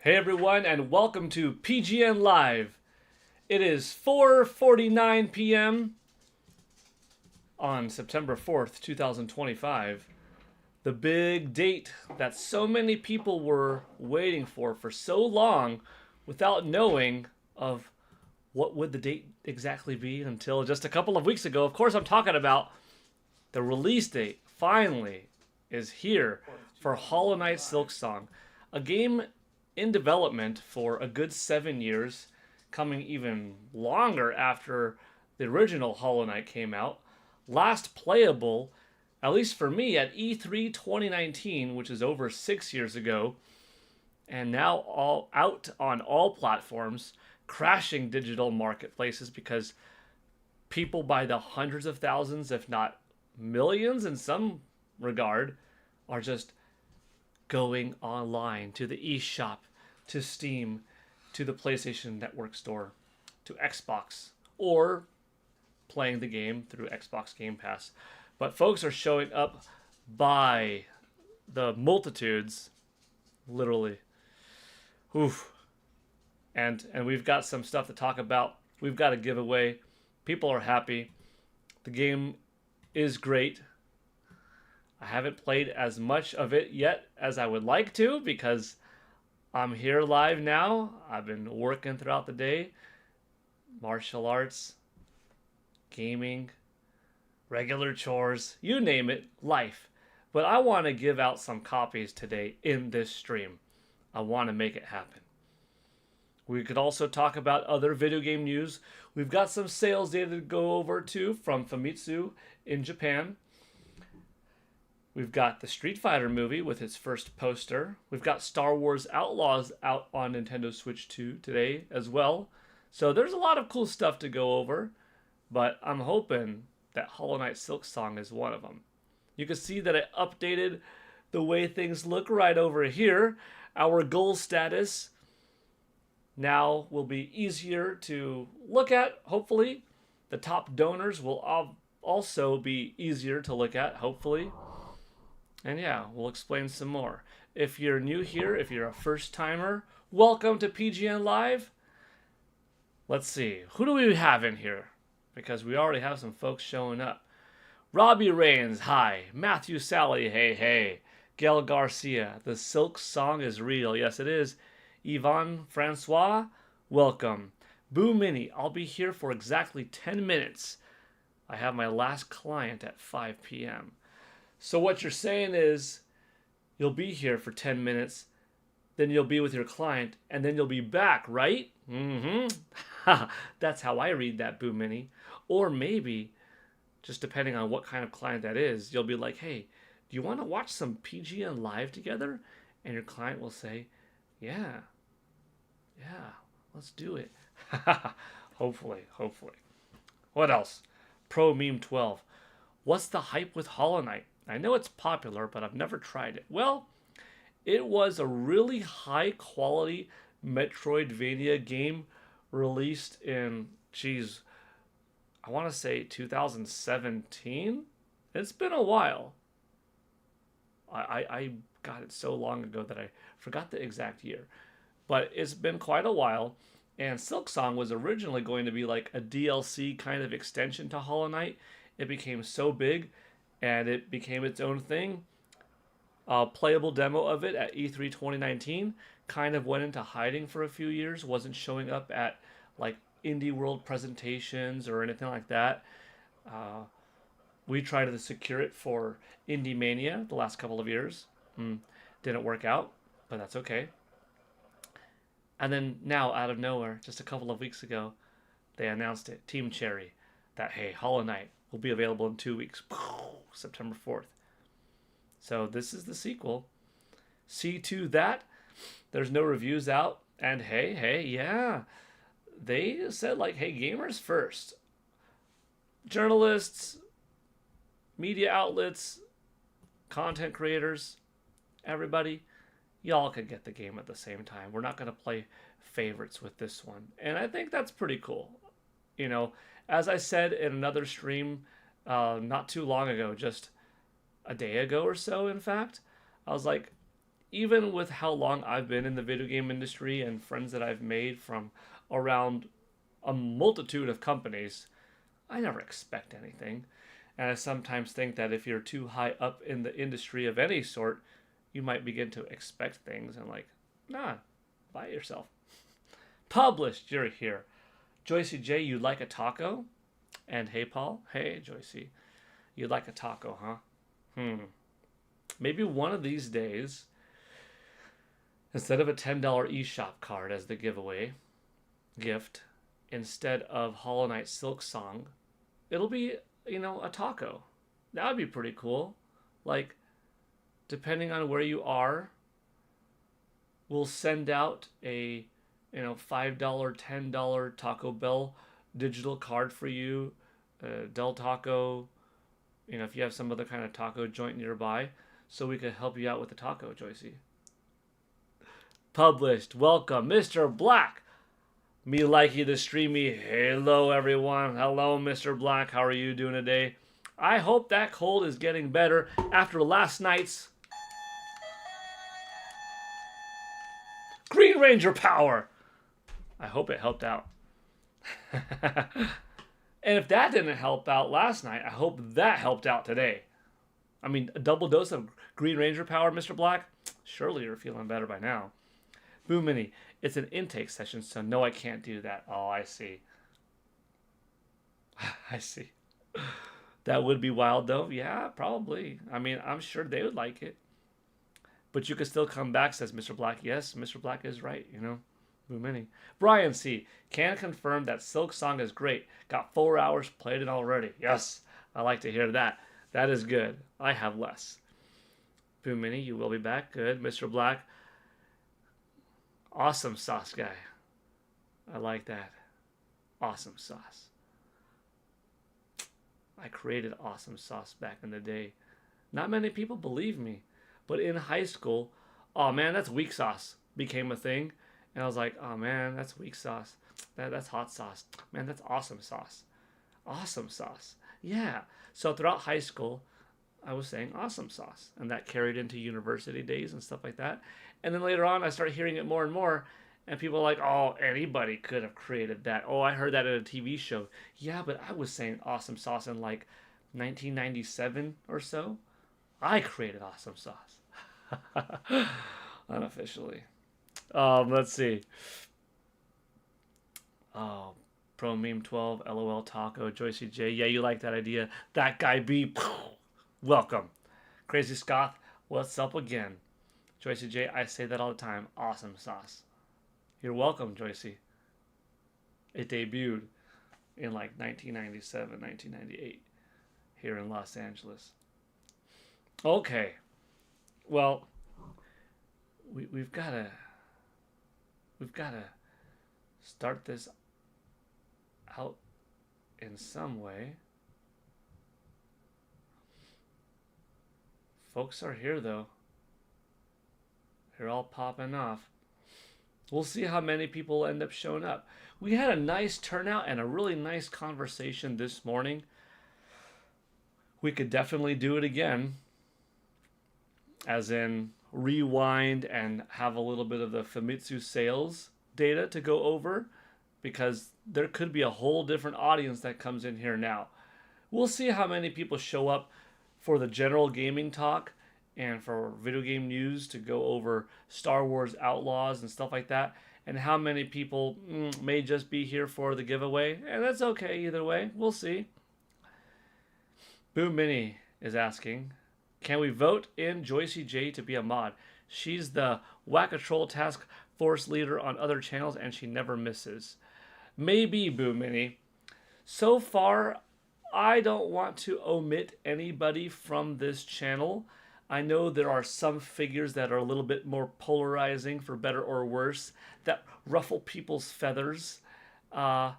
Hey everyone, and welcome to PGN Live. It is 4:49 p.m. on September 4th, 2025. The big date that so many people were waiting for so long without knowing of what would the date exactly be until just a couple of weeks ago. Of course, I'm talking about the release date finally is here for Hollow Knight Silksong, a game in development for a good 7 years, coming even longer after the original Hollow Knight came out. Last playable, at least for me, at E3 2019, which is over 6 years ago, and now all out on all platforms, crashing digital marketplaces because people by the hundreds of thousands, if not millions in some regard, are just going online to the eShop, to Steam, to the PlayStation Network store, to Xbox, or playing the game through Xbox Game Pass. But folks are showing up by the multitudes, literally. Oof. And we've got some stuff to talk about. We've got a giveaway. People are happy. The game is great. I haven't played as much of it yet as I would like to because I'm here live now. I've been working throughout the day. Martial arts, gaming, regular chores, you name it, life. But I want to give out some copies today in this stream. I want to make it happen. We could also talk about other video game news. We've got some sales data to go over too from Famitsu in Japan. We've got the Street Fighter movie with its first poster. We've got Star Wars Outlaws out on Nintendo Switch 2 today as well. So there's a lot of cool stuff to go over, but I'm hoping that Hollow Knight Silksong is one of them. You can see that I updated the way things look right over here. Our goal status now will be easier to look at, hopefully. The top donors will also be easier to look at, hopefully. And yeah, we'll explain some more. If you're new here, if you're a first timer, welcome to PGN Live. Let's see, who do we have in here? Because we already have some folks showing up. Robbie Rains, hi. Matthew Sally, hey, hey. Gale Garcia, the Silksong is real. Yes, it is. Yvonne Francois, welcome. Boo Mini, I'll be here for exactly 10 minutes. I have my last client at 5 p.m. So what you're saying is you'll be here for 10 minutes, then you'll be with your client, and then you'll be back, right? Mm-hmm. That's how I read that, Boo Mini. Or maybe, just depending on what kind of client that is, you'll be like, hey, do you want to watch some PGN Live together? And your client will say, yeah, let's do it. Hopefully. What else? Pro Meme 12. What's the hype with Hollow Knight? I know it's popular, but I've never tried it. Well, it was a really high quality Metroidvania game released in, I want to say 2017. It's been a while. I got it so long ago that I forgot the exact year. But it's been quite a while. And Silksong was originally going to be like a DLC kind of extension to Hollow Knight. It became so big and it became its own thing. A playable demo of it at E3 2019 kind of went into hiding for a few years, wasn't showing up at like Indie World presentations or anything like that. We tried to secure it for Indie Mania the last couple of years. Didn't work out, but that's okay. And then now, out of nowhere, just a couple of weeks ago, they announced it, Team Cherry, that, hey, Hollow Knight will be available in 2 weeks, September 4th. So this is the sequel. See to that. There's no reviews out. And hey, yeah. They said, like, hey, gamers first. Journalists, media outlets, content creators, everybody, y'all could get the game at the same time. We're not going to play favorites with this one. And I think that's pretty cool. You know, as I said in another stream not too long ago, just a day ago or so, in fact, I was like, even with how long I've been in the video game industry and friends that I've made from around a multitude of companies, I never expect anything. And I sometimes think that if you're too high up in the industry of any sort, you might begin to expect things and like, nah, buy it yourself. Published, you're here. Joycey J, you like a taco? And hey, Paul. Hey, Joycey. You like a taco, huh? Maybe one of these days, instead of a $10 eShop card as the giveaway gift, instead of Hollow Knight Silksong, it'll be, a taco. That would be pretty cool. Like, depending on where you are, we'll send out a, $5, $10 Taco Bell digital card for you. Del Taco, if you have some other kind of taco joint nearby, so we could help you out with the taco, Joycey. Published. Welcome, Mr. Black. Me likey the streamy. Hello, everyone. Hello, Mr. Black. How are you doing today? I hope that cold is getting better after last night's Green Ranger power. I hope it helped out. And if that didn't help out last night, I hope that helped out today. I mean, a double dose of Green Ranger power, Mr. Black? Surely you're feeling better by now. Boom Mini, it's an intake session, so no, I can't do that. Oh, I see. I see. That would be wild, though. Yeah, probably. I mean, I'm sure they would like it. But you could still come back, says Mr. Black. Yes, Mr. Black is right, Boom Mini. Brian C. Can confirm that Silksong is great. Got 4 hours played it already. Yes, I like to hear that. That is good. I have less. Boom Mini, you will be back. Good. Mr. Black. Awesome sauce guy. I like that. Awesome sauce. I created awesome sauce back in the day. Not many people believe me. But in high school, oh man, that's weak sauce became a thing. And I was like, oh man, that's weak sauce. That's hot sauce. Man, that's awesome sauce. Awesome sauce. Yeah. So throughout high school, I was saying awesome sauce. And that carried into university days and stuff like that. And then later on, I started hearing it more and more. And people were like, oh, anybody could have created that. Oh, I heard that in a TV show. Yeah, but I was saying awesome sauce in like 1997 or so. I created awesome sauce. Unofficially. Let's see. Oh, Pro Meme 12, LOL Taco, Joycey J. Yeah, you like that idea. That guy B. Welcome. Crazy Scott, what's up again? Joycey J, I say that all the time. Awesome sauce. You're welcome, Joycey. It debuted in like 1997, 1998 here in Los Angeles. Okay. Well, we've got to start this out in some way. Folks are here though. They're all popping off. We'll see how many people end up showing up. We had a nice turnout and a really nice conversation this morning. We could definitely do it again. As in rewind and have a little bit of the Famitsu sales data to go over, because there could be a whole different audience that comes in here now. We'll see how many people show up for the general gaming talk and for video game news to go over Star Wars Outlaws and stuff like that, and how many people may just be here for the giveaway, and that's okay either way. We'll see. Boom Mini is asking, can we vote in Joycey J to be a mod? She's the Whack-A-Troll task force leader on other channels and she never misses. Maybe, Boom Mini. So far, I don't want to omit anybody from this channel. I know there are some figures that are a little bit more polarizing, for better or worse, that ruffle people's feathers. So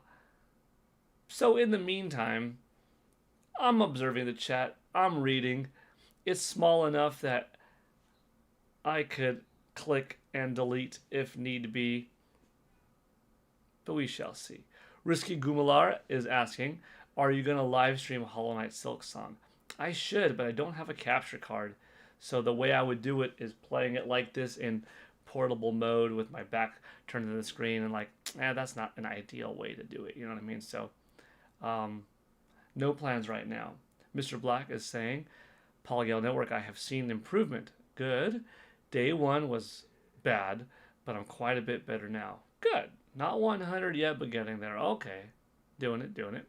in the meantime, I'm observing the chat. I'm reading. It's small enough that I could click and delete if need be. But we shall see. Risky Gumalar is asking, are you going to live stream Hollow Knight Silksong? I should, but I don't have a capture card. So the way I would do it is playing it like this in portable mode with my back turned to the screen, and like, that's not an ideal way to do it. You know what I mean? So, no plans right now. Mr. Black is saying, Paul Gale Network, I have seen improvement. Good. Day one was bad, but I'm quite a bit better now. Good. Not 100 yet, but getting there. Okay. Doing it.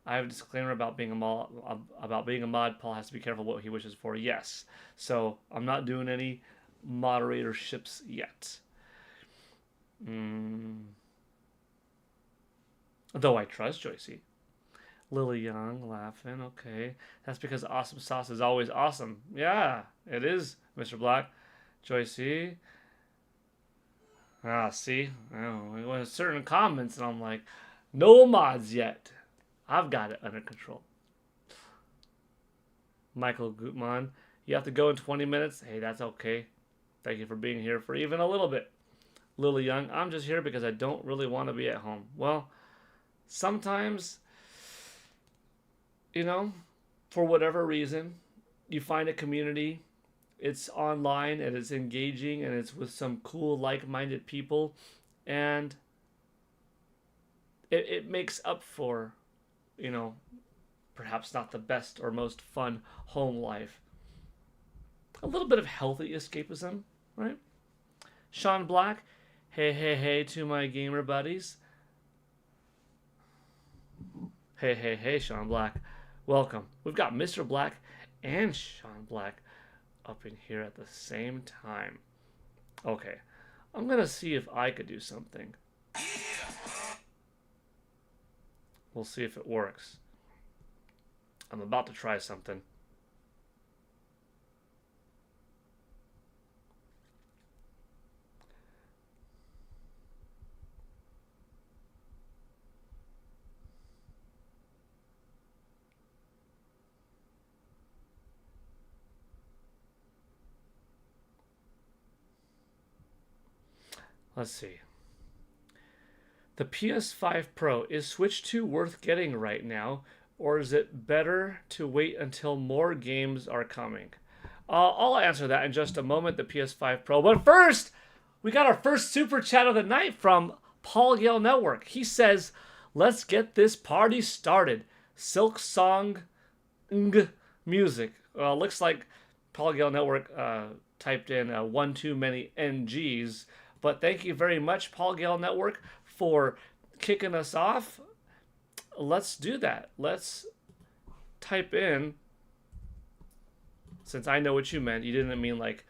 I have a disclaimer about being a mod. Paul has to be careful what he wishes for. Yes. So I'm not doing any moderatorships yet. Though I trust Joycey. Lily Young laughing. Okay. That's because awesome sauce is always awesome. Yeah, it is, Mr. Black. Joycey. See? It was certain comments, and I'm like, no mods yet. I've got it under control. Michael Gutman, you have to go in 20 minutes. Hey, that's okay. Thank you for being here for even a little bit. Lily Young, I'm just here because I don't really want to be at home. Well, sometimes, for whatever reason, you find a community, it's online, and it's engaging, and it's with some cool, like-minded people, and it makes up for, perhaps not the best or most fun home life. A little bit of healthy escapism, right? Sean Black, hey to my gamer buddies. Hey, Sean Black. Welcome. We've got Mr. Black and Sean Black up in here at the same time. Okay. I'm going to see if I could do something. We'll see if it works. I'm about to try something. Let's see. The PS5 Pro, is Switch 2 worth getting right now, or is it better to wait until more games are coming? I'll answer that in just a moment, the PS5 Pro. But first, we got our first super chat of the night from Paul Gale Network. He says, let's get this party started. Silksong music. Looks like Paul Gale Network typed in one too many NGs. But thank you very much, Paul Gale Network, for kicking us off. Let's do that. Let's type in, since I know what you meant. You didn't mean like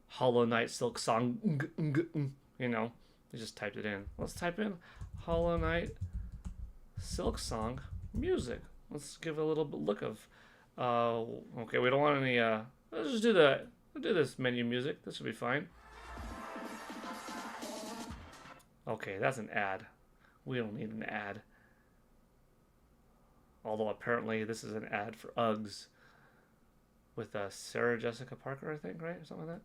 Hollow Knight Silksong, you just typed it in. Let's type in Hollow Knight Silksong music. Let's give it a little look of, okay, we don't want any, let's just do this menu music. This will be fine. Okay, that's an ad. We don't need an ad. Although apparently this is an ad for Uggs with Sarah Jessica Parker, I think, right? Or something like that.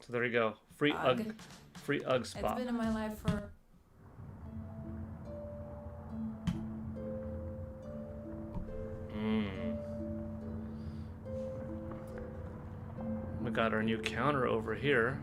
So there you go. Free Ugg spot. It's been in my life for... We got our new counter over here.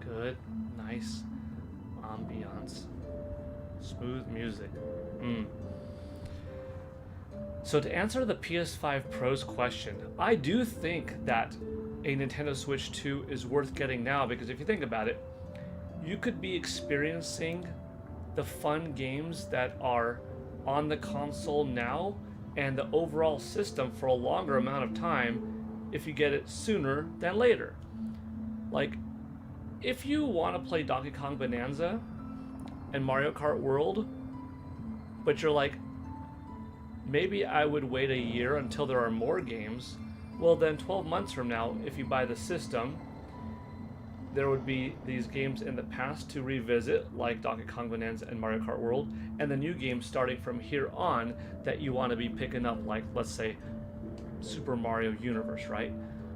Good, nice ambiance, smooth music. So to answer the PS5 Pro's question, I do think that a Nintendo Switch 2 is worth getting now, because if you think about it, you could be experiencing the fun games that are on the console now and the overall system for a longer amount of time if you get it sooner than later. Like, if you want to play Donkey Kong Bonanza and Mario Kart World, but you're like, maybe I would wait a year until there are more games, well then 12 months from now, if you buy the system, there would be these games in the past to revisit, like Donkey Kong Bonanza and Mario Kart World, and the new games starting from here on that you want to be picking up, like, let's say, Super Mario Universe, right?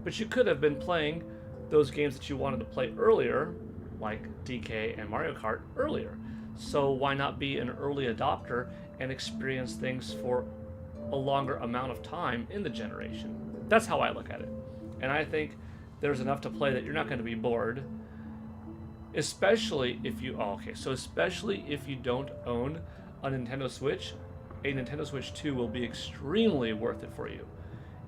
But you could have been playing those games that you wanted to play earlier, like DK and Mario Kart, earlier. So why not be an early adopter and experience things for a longer amount of time in the generation? That's how I look at it. And I think there's enough to play that you're not going to be bored, especially if you especially if you don't own a Nintendo Switch. A Nintendo Switch 2 will be extremely worth it for you.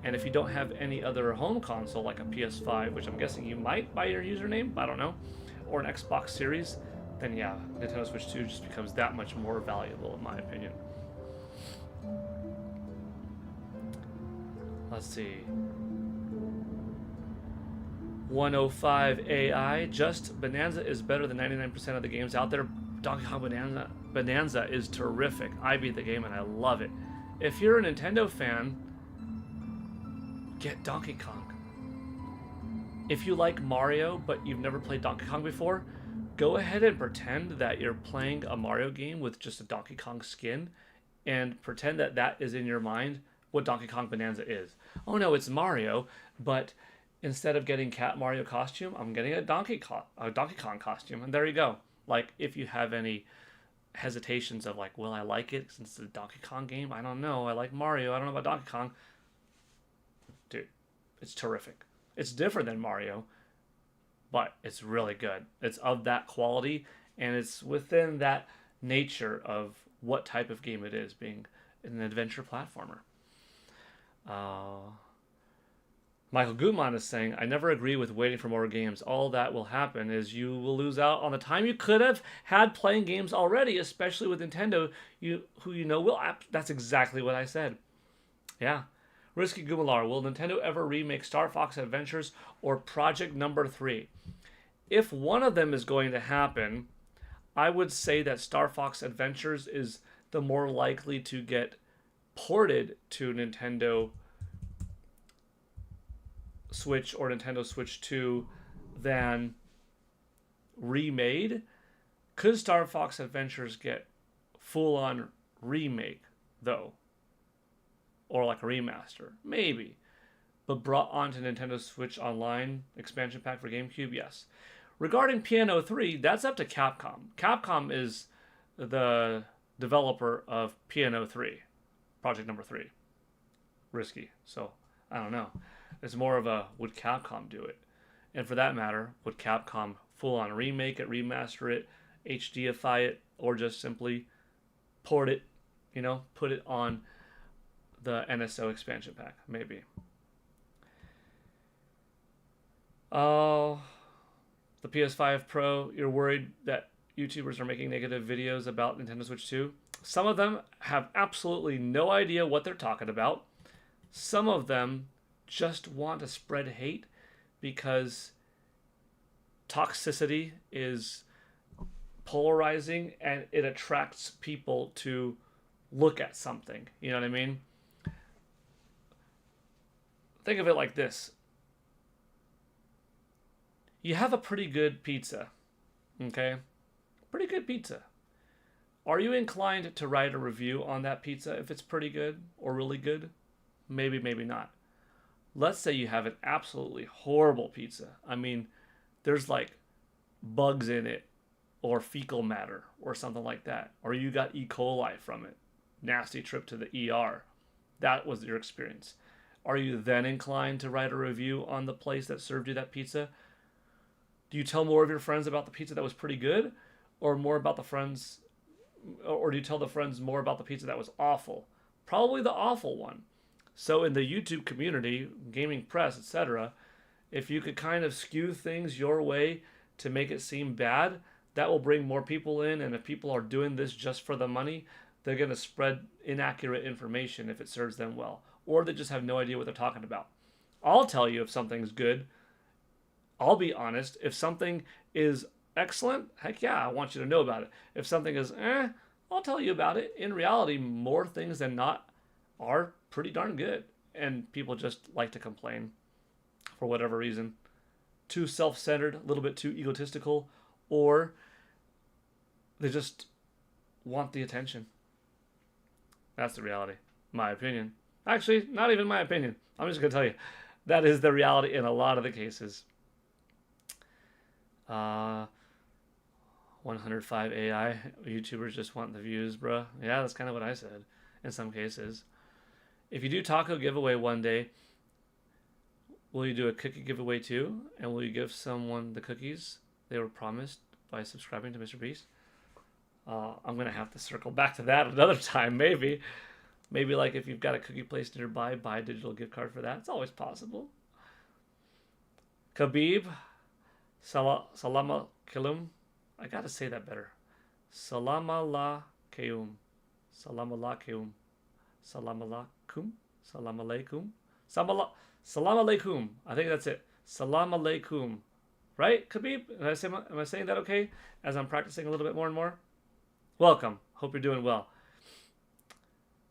And if you don't have any other home console like a PS5, which I'm guessing you might by your username, I don't know, or an Xbox Series, then yeah, Nintendo Switch 2 just becomes that much more valuable in my opinion. Let's see. 105 AI, just Bonanza is better than 99% of the games out there. Donkey Kong Bonanza is terrific. I beat the game and I love it. If you're a Nintendo fan, get Donkey Kong. If you like Mario but you've never played Donkey Kong before, go ahead and pretend that you're playing a Mario game with just a Donkey Kong skin, and pretend that that is in your mind what Donkey Kong Bonanza is. Oh no, it's Mario, but instead of getting Cat Mario costume, I'm getting a Donkey Kong costume, and there you go. Like, if you have any hesitations of like, will I like it since it's a Donkey Kong game? I don't know. I like Mario. I don't know about Donkey Kong. Dude, it's terrific. It's different than Mario, but it's really good. It's of that quality, and it's within that nature of what type of game it is, being an adventure platformer. Michael Gutmann is saying, I never agree with waiting for more games. All that will happen is you will lose out on the time you could have had playing games already, especially with Nintendo, who you know will. That's exactly what I said. Yeah. Risky Gumalar, will Nintendo ever remake Star Fox Adventures or Project Number 3? If one of them is going to happen, I would say that Star Fox Adventures is the more likely to get ported to Nintendo Switch or Nintendo Switch 2 than remade. Could Star Fox Adventures get full-on remake, though? Or like a remaster? Maybe. But brought onto Nintendo Switch Online expansion pack for GameCube? Yes. Regarding Piano 3, that's up to Capcom. Capcom is the developer of Piano 3, Project Number 3. Risky. So, I don't know. It's more of a, would Capcom do it? And for that matter, would Capcom full-on remake it, remaster it, HDify it, or just simply port it, put it on the NSO expansion pack? Maybe. Oh, the PS5 Pro, you're worried that YouTubers are making negative videos about Nintendo Switch 2? Some of them have absolutely no idea what they're talking about. Some of them just want to spread hate because toxicity is polarizing and it attracts people to look at something. You know what I mean? Think of it like this. You have a pretty good pizza, okay? Pretty good pizza. Are you inclined to write a review on that pizza if it's pretty good or really good? Maybe, maybe not. Let's say you have an absolutely horrible pizza. I mean, there's like bugs in it or fecal matter or something like that. Or you got E. coli from it. Nasty trip to the ER. That was your experience. Are you then inclined to write a review on the place that served you that pizza? Do you tell more of your friends about the pizza that was pretty good, or more about the friends, or do you tell the friends more about the pizza that was awful? Probably the awful one. So in the YouTube community, gaming press, etc., if you could kind of skew things your way to make it seem bad, that will bring more people in, and if people are doing this just for the money, they're going to spread inaccurate information if it serves them well, or they just have no idea what they're talking about. I'll tell you if something's good. I'll be honest. If something is excellent, heck yeah, I want you to know about it. If something is I'll tell you about it. In reality, more things than not are pretty darn good. And people just like to complain for whatever reason. Too self-centered, a little bit too egotistical, or they just want the attention. That's the reality. My opinion. Actually, not even my opinion. I'm just going to tell you. That is the reality in a lot of the cases. 105 AI YouTubers just want the views, bruh. Yeah, that's kind of what I said in some cases. If you do taco giveaway one day, will you do a cookie giveaway too? And will you give someone the cookies they were promised by subscribing to Mr. Beast? I'm going to have to circle back to that another time, maybe. Maybe like if you've got a cookie place nearby, buy a digital gift card for that. It's always possible. Khabib, Salama Kilum. I got to say that better. Salama-la-keum. Salama-la-keum. Salama-la-kum. Salam-aleikum. Salam-aleikum. I think that's it. Salam-aleikum. Right, Khabib? Am I saying that okay? As I'm practicing a little bit more and more? Welcome. Hope you're doing well.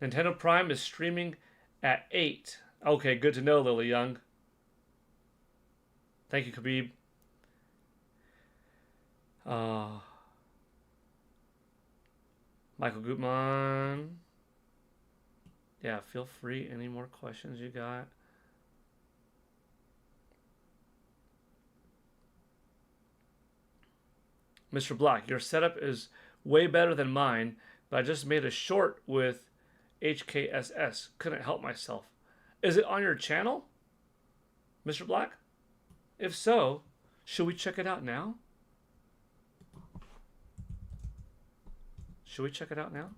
Nintendo Prime is streaming at 8. Okay, good to know, Lily Young. Thank you, Khabib. Michael Gutman. Yeah, feel free. Any more questions you got? Mr. Black, your setup is way better than mine, but I just made a short with HKSS. Couldn't help myself. Is it on your channel, Mr. Black? If so, should we check it out now? Should we check it out now?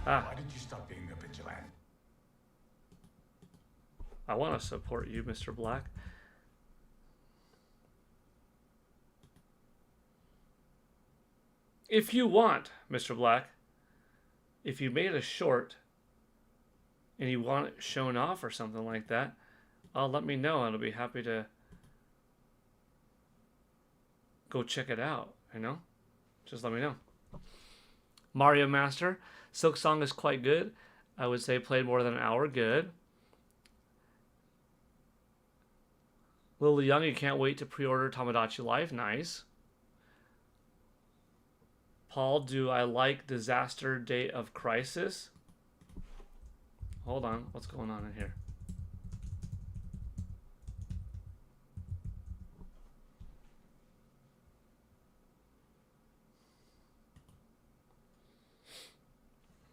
Why did you stop being a vigilante? I want to support you, Mr. Black. If you want, Mr. Black, if you made a short and you want it shown off or something like that, let me know and I'll be happy to go check it out, you know? Just let me know. Mario Master, Silksong is quite good. I would say played more than an hour, good. Lily Young, you can't wait to pre-order Tomodachi Life, nice. Paul, do I like Disaster Day of Crisis? Hold on, what's going on in here?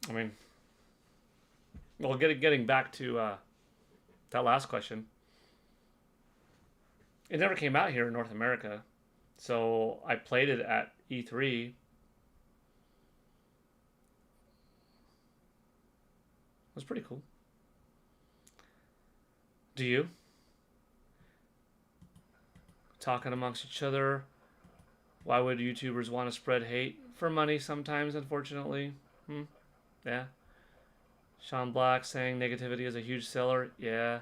I mean, well, getting back to that last question. It never came out here in North America, so I played it at E3. It was pretty cool. Do you? Talking amongst each other. Why would YouTubers want to spread hate? For money sometimes, unfortunately. Yeah. Sean Black saying negativity is a huge seller. Yeah.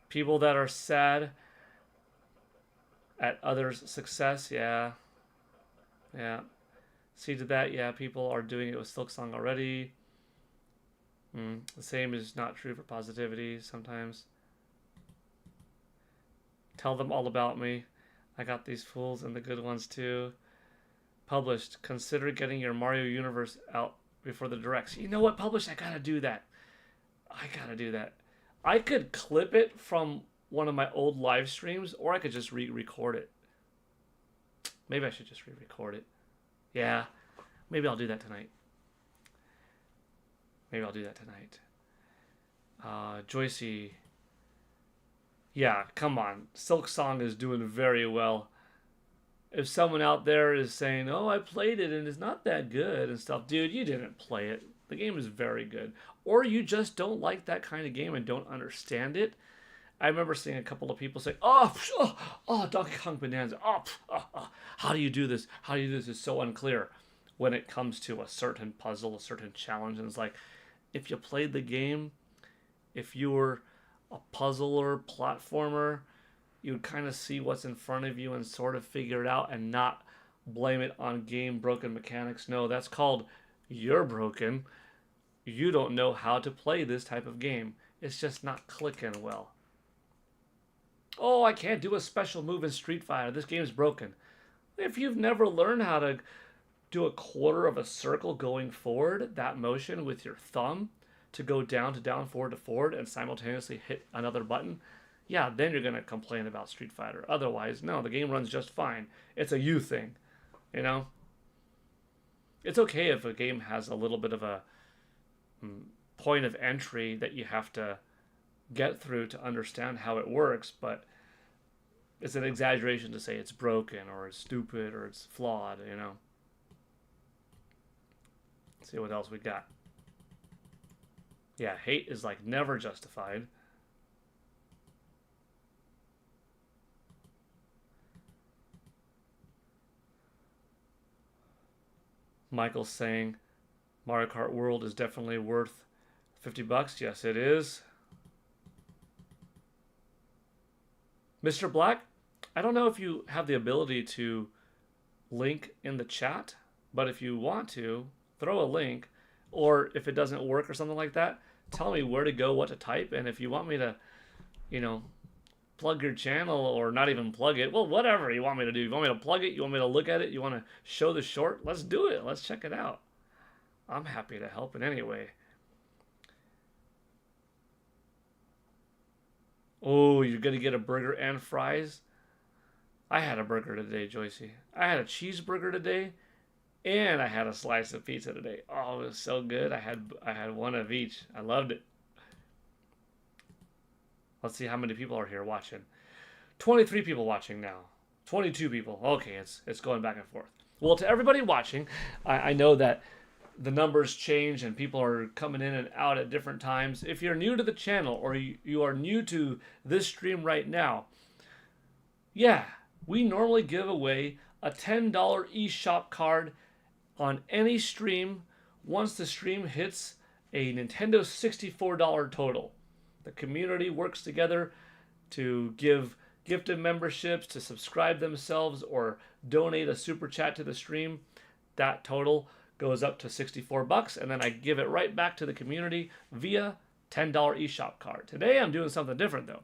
People that are sad at others' success. Yeah. Yeah. See to that. Yeah. People are doing it with Silksong already. The same is not true for positivity sometimes. Tell them all about me. I got these fools and the good ones too. Published. Consider getting your Mario Universe out before the directs. You know what, Published? I gotta do that. I could clip it from one of my old live streams, or I could just re-record it. Maybe I should just re-record it. Yeah. Maybe I'll do that tonight. Joycey. Yeah, come on. Silksong is doing very well. If someone out there is saying, oh, I played it and it's not that good and stuff, dude, you didn't play it. The game is very good. Or you just don't like that kind of game and don't understand it. I remember seeing a couple of people say, oh, Donkey Kong Bonanza. How do you do this? It's so unclear when it comes to a certain puzzle, a certain challenge. And it's like, if you played the game, if you were a puzzler, platformer, you would kind of see what's in front of you and sort of figure it out and not blame it on game broken mechanics. No, that's called you're broken. You don't know how to play this type of game. It's just not clicking well. Oh, I can't do a special move in Street Fighter. This game's broken. If you've never learned how to 1/4 of a circle going forward, that motion with your thumb, to go down to down, forward to forward, and simultaneously hit another button, yeah, then you're going to complain about Street Fighter. Otherwise, no, the game runs just fine. It's a you thing, you know? It's okay if a game has a little bit of a point of entry that you have to get through to understand how it works, but it's an exaggeration to say it's broken or it's stupid or it's flawed, you know? Let's see what else we got. Yeah, hate is like never justified. Michael's saying Mario Kart World is definitely worth $50. Yes, it is. Mr. Black, I don't know if you have the ability to link in the chat, but if you want to, throw a link, or if it doesn't work or something like that, tell me where to go, what to type, and if you want me to, you know, plug your channel or not even plug it, well, whatever you want me to do. You want me to plug it? You want me to look at it? You want to show the short? Let's do it. Let's check it out. I'm happy to help in any way. Oh, you're going to get a burger and fries? I had a burger today, Joycey. I had a cheeseburger today, and I had a slice of pizza today. Oh, it was so good. I had one of each. I loved it. Let's see how many people are here watching. 23 people watching now. 22 people. Okay, it's going back and forth. Well, to everybody watching, I know that the numbers change and people are coming in and out at different times. If you're new to the channel or you are new to this stream right now, yeah, we normally give away a $10 eShop card on any stream once the stream hits a Nintendo $64 total. The community works together to give gifted memberships, to subscribe themselves, or donate a super chat to the stream. That total goes up to $64, and then I give it right back to the community via $10 eShop card. Today I'm doing something different though.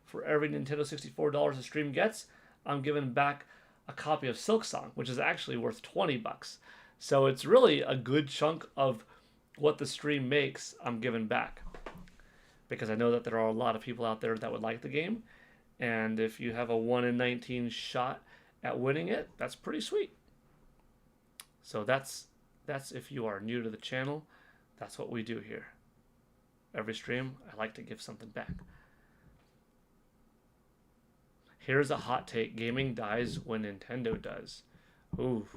For every Nintendo $64 the stream gets, I'm giving back a copy of Silksong, which is actually worth $20. So it's really a good chunk of what the stream makes I'm giving back, because I know that there are a lot of people out there that would like the game, and if you have a 1 in 19 shot at winning it, that's pretty sweet. So that's if you are new to the channel, that's what we do here. Every stream, I like to give something back. Here's a hot take. Gaming dies when Nintendo does. Ooh.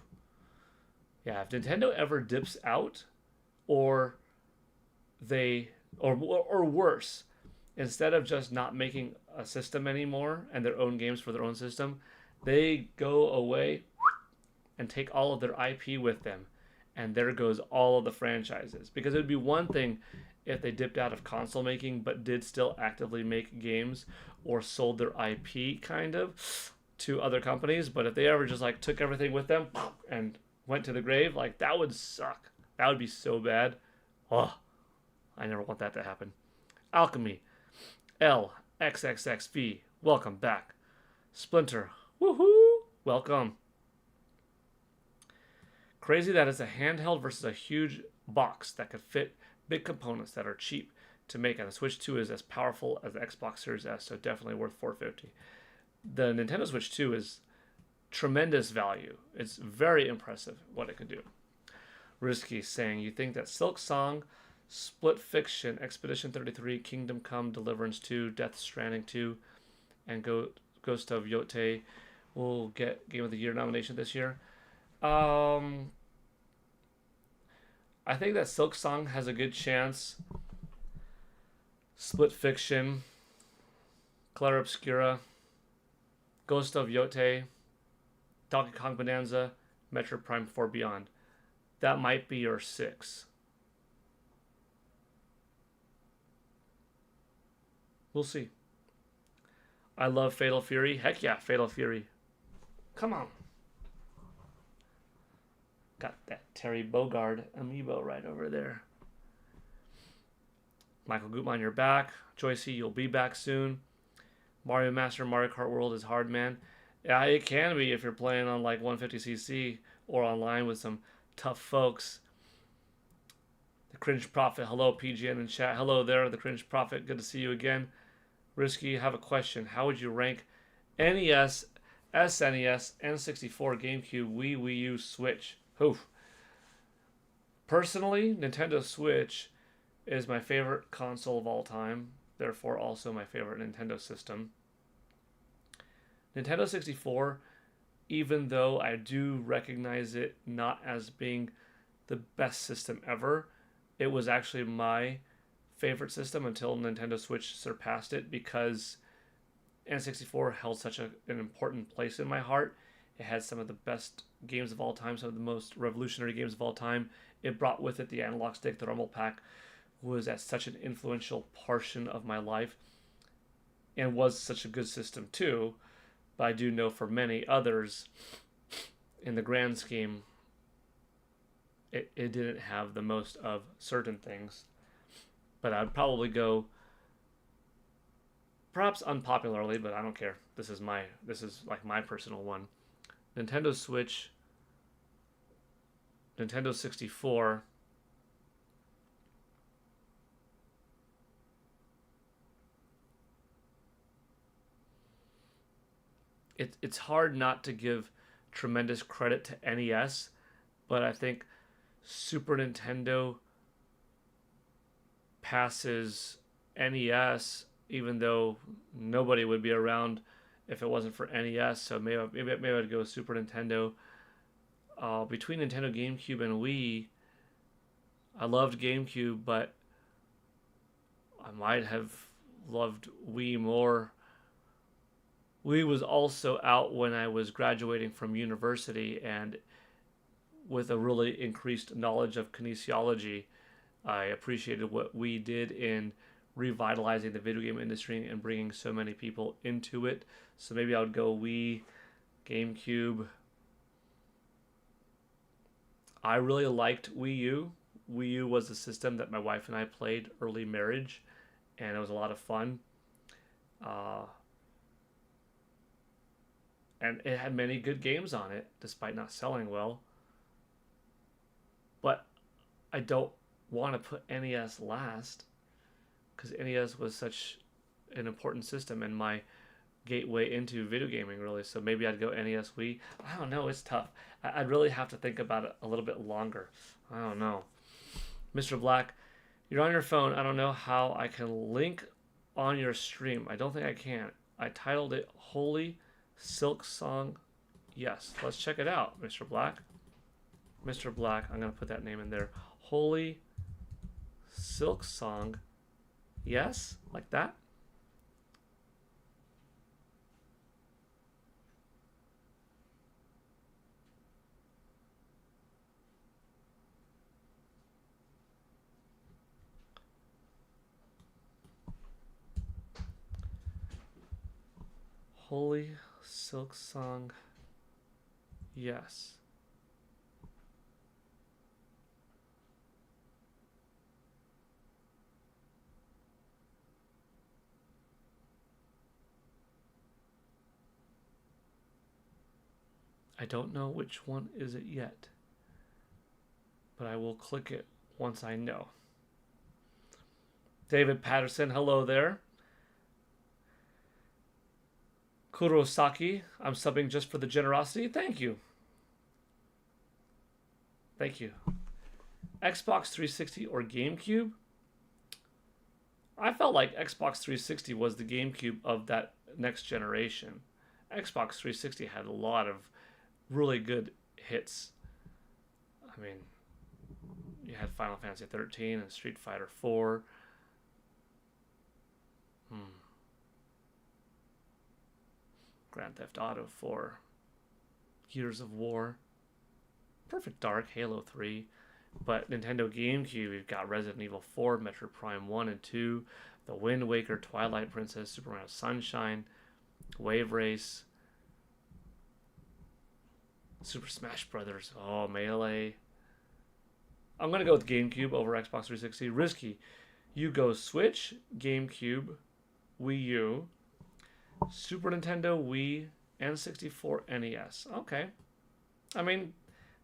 Yeah, if Nintendo ever dips out, or worse, instead of just not making a system anymore and their own games for their own system, they go away and take all of their IP with them, and there goes all of the franchises. Because it would be one thing if they dipped out of console making but did still actively make games or sold their IP kind of to other companies, but if they ever just like took everything with them and went to the grave, like that would suck. That would be so bad. Oh, I never want that to happen. Alchemy, LXXXV, welcome back. Splinter, woohoo, welcome. Crazy that it's a handheld versus a huge box that could fit big components that are cheap to make, and the Switch 2 is as powerful as the Xbox Series S, so definitely worth $450. The Nintendo Switch 2 is tremendous value. It's very impressive what it can do. Risky saying, you think that Silksong, Split Fiction, Expedition 33, Kingdom Come, Deliverance 2, Death Stranding 2, and Ghost of Yotei will get Game of the Year nomination this year? I think that Silksong has a good chance. Split Fiction, Clair Obscura, Ghost of Yotei, Donkey Kong Bonanza, Metroid Prime 4 Beyond. That might be your 6. We'll see. I love Fatal Fury. Heck yeah, Fatal Fury. Come on. Got that Terry Bogard amiibo right over there. Michael Gutman, you're back. Joycey, you'll be back soon. Mario Master Mario Kart World is hard, man. Yeah, it can be if you're playing on like 150cc or online with some tough folks. The Cringe Prophet. Hello, PGN in chat. Hello there, the Cringe Prophet. Good to see you again. Risky, I have a question. How would you rank NES, SNES, N64, GameCube, Wii U, Switch? Oof. Personally, Nintendo Switch is my favorite console of all time, therefore also my favorite Nintendo system. Nintendo 64, even though I do recognize it not as being the best system ever, it was actually my favorite system until Nintendo Switch surpassed it, because N64 held such an important place in my heart. It had some of the best games of all time, some of the most revolutionary games of all time. It brought with it the analog stick. The normal pack was at such an influential portion of my life and was such a good system too. But I do know for many others, in the grand scheme, it didn't have the most of certain things. But I'd probably go, perhaps unpopularly, but I don't care. This is like my personal one. Nintendo Switch, Nintendo 64, it's hard not to give tremendous credit to NES, but I think Super Nintendo passes NES, even though nobody would be around if it wasn't for NES. So maybe I'd go Super Nintendo. Between Nintendo GameCube and Wii, I loved GameCube, but I might have loved Wii more. Wii was also out when I was graduating from university, and with a really increased knowledge of kinesiology, I appreciated what Wii did in revitalizing the video game industry and bringing so many people into it. So maybe I would go Wii, GameCube. I really liked Wii U. Wii U was a system that my wife and I played early marriage, and it was a lot of fun. And it had many good games on it, despite not selling well. But I don't want to put NES last, because NES was such an important system and my gateway into video gaming, really. So maybe I'd go NES Wii. I don't know. It's tough. I'd really have to think about it a little bit longer. I don't know. Mr. Black, you're on your phone. I don't know how I can link on your stream. I don't think I can. I titled it Holy Silksong. Yes, let's check it out, Mr. Black. Mr. Black, I'm going to put that name in there. Holy Silksong. Yes, like that. Holy Silksong. Yes. I don't know which one is it yet, but I will click it once I know. David Patterson, hello there. Kurosaki, I'm subbing just for the generosity. Thank you. Thank you. Xbox 360 or GameCube? I felt like Xbox 360 was the GameCube of that next generation. Xbox 360 had a lot of really good hits. I mean, you had Final Fantasy 13 and Street Fighter 4. Grand Theft Auto 4. Gears of War. Perfect Dark, Halo 3. But Nintendo GameCube, we've got Resident Evil 4, Metroid Prime 1 and 2, The Wind Waker, Twilight Princess, Super Mario Sunshine, Wave Race, Super Smash Brothers, Melee. I'm going to go with GameCube over Xbox 360. Risky, you go Switch, GameCube, Wii U, Super Nintendo, Wii, N64, NES. Okay. I mean,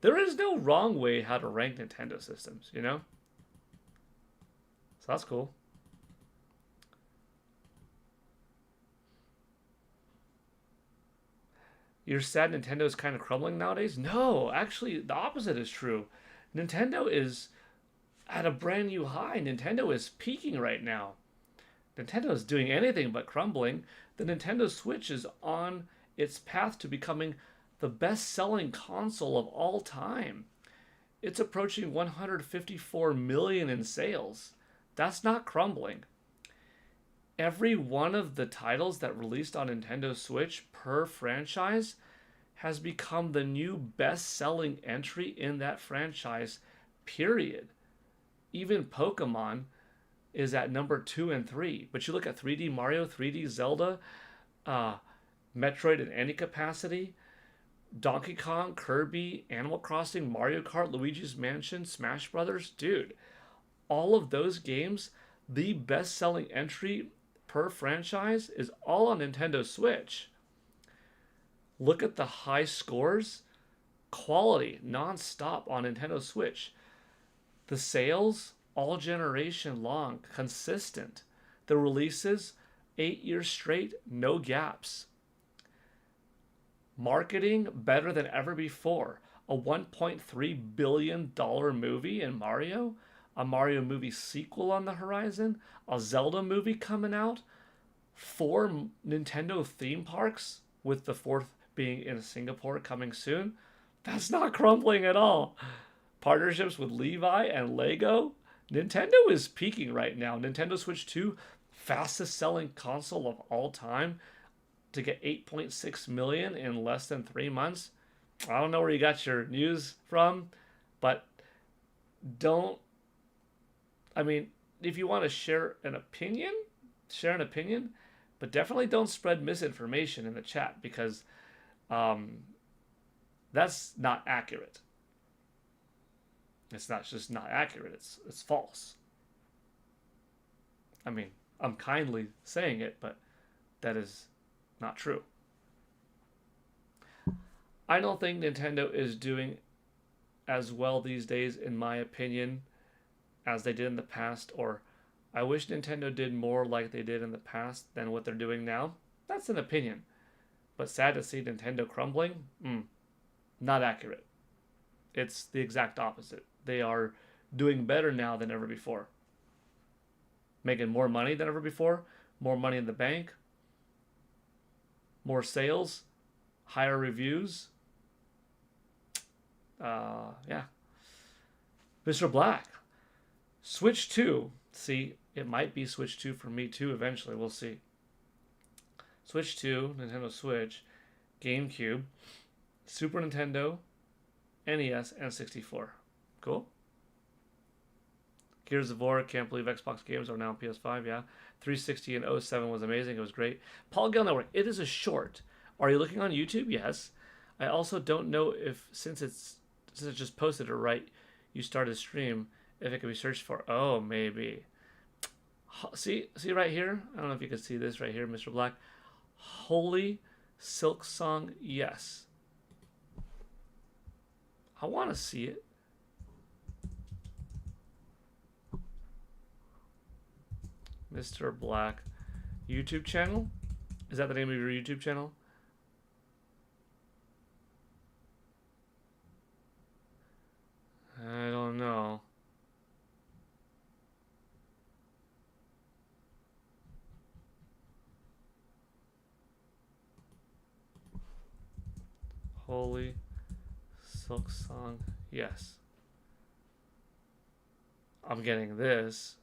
there is no wrong way how to rank Nintendo systems, you know? So that's cool. You're sad Nintendo is kind of crumbling nowadays? No, actually, the opposite is true. Nintendo is at a brand new high. Nintendo is peaking right now. Nintendo is doing anything but crumbling. The Nintendo Switch is on its path to becoming the best selling console of all time. It's approaching 154 million in sales. That's not crumbling. Every one of the titles that released on Nintendo Switch per franchise has become the new best-selling entry in that franchise, period. Even Pokemon is at number 2 and 3. But you look at 3D Mario, 3D Zelda, Metroid in any capacity, Donkey Kong, Kirby, Animal Crossing, Mario Kart, Luigi's Mansion, Smash Brothers. Dude, all of those games, the best-selling entry per franchise is all on Nintendo Switch. Look at the high scores. Quality, non-stop on Nintendo Switch. The sales, all generation long, consistent. The releases, 8 years straight, no gaps. Marketing, better than ever before. A $1.3 billion movie in Mario, a Mario movie sequel on the horizon, a Zelda movie coming out, 4 Nintendo theme parks, with the 4th being in Singapore coming soon. That's not crumbling at all. Partnerships with Levi and Lego. Nintendo is peaking right now. Nintendo Switch 2, fastest selling console of all time, to get 8.6 million in less than 3 months. I don't know where you got your news from, but if you want to share an opinion, but definitely don't spread misinformation in the chat, because that's not accurate. It's not just not accurate, it's false. I mean, I'm kindly saying it, but that is not true. I don't think Nintendo is doing as well these days, in my opinion, as they did in the past, or I wish Nintendo did more like they did in the past than what they're doing now. That's an opinion. But sad to see Nintendo crumbling? Not accurate. It's the exact opposite. They are doing better now than ever before. Making more money than ever before, more money in the bank, more sales, higher reviews. Yeah. Mr. Black. Switch 2. See, it might be Switch 2 for me too eventually. We'll see. Switch 2, Nintendo Switch, GameCube, Super Nintendo, NES, and 64. Cool. Gears of War, can't believe Xbox games are now on PS5, yeah. 360 and 07 was amazing. It was great. Paul Gale Network, it is a short. Are you looking on YouTube? Yes. I also don't know if, since it just posted it right, you started a stream, if it can be searched for. Oh, maybe. See right here? I don't know if you can see this right here, Mr. Black. Holy Silksong, yes. I want to see it. Mr. Black YouTube channel? Is that the name of your YouTube channel? I don't know. Holy Silksong, yes. I'm getting this.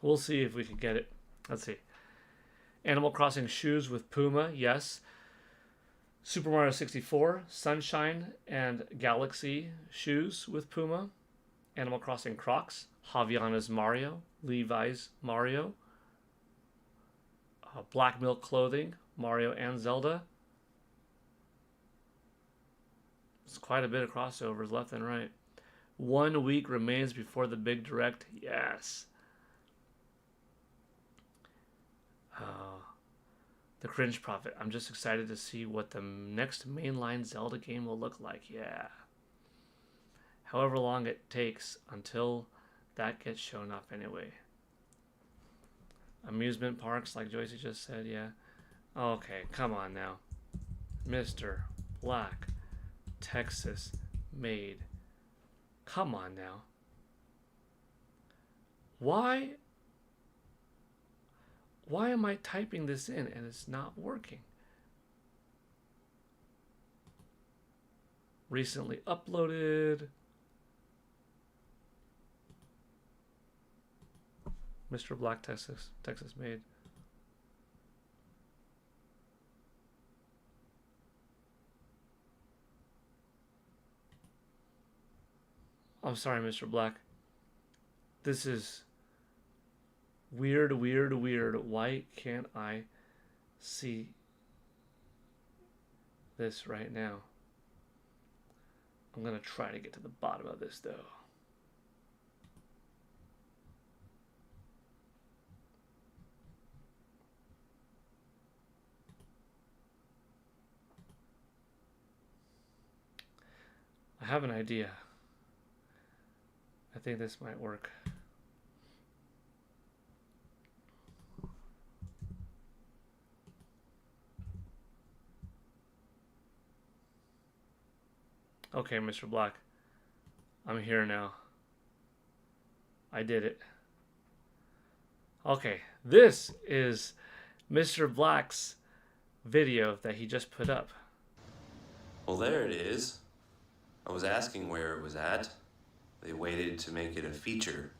We'll see if we can get it. Let's see. Animal Crossing shoes with Puma, yes. Super Mario 64, Sunshine and Galaxy shoes with Puma. Animal Crossing Crocs, Javiana's Mario, Levi's Mario. Black Milk clothing, Mario and Zelda. There's quite a bit of crossovers left and right. 1 week remains before the big direct, yes. The Cringe Prophet. I'm just excited to see what the next mainline Zelda game will look like. Yeah. However long it takes until that gets shown up anyway. Amusement parks, like Joycey just said, yeah. Okay, come on now. Mr. Black, Texas made. Come on now. Why am I typing this in and it's not working? Recently uploaded. Mr. Black, Texas made. I'm sorry, Mr. Black. This is weird. Why can't I see this right now? I'm going to try to get to the bottom of this, though. I have an idea. I think this might work. Okay, Mr. Black. I'm here now. I did it. Okay, this is Mr. Black's video that he just put up. Well, there it is. I was asking where it was at. They waited to make it a feature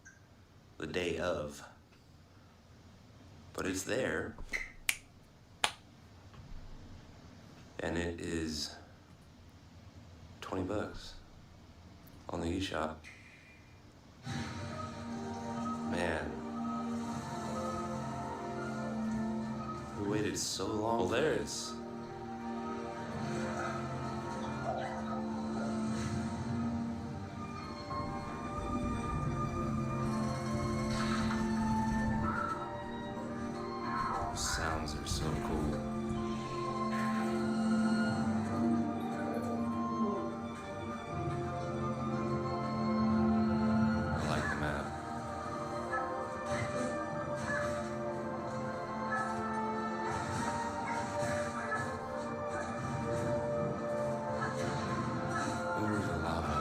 the day of. But it's there. And it is $20 on the eShop. Man. We waited so long. Well, there it is. Sounds are so cool. I like the map. Ooh, the lava.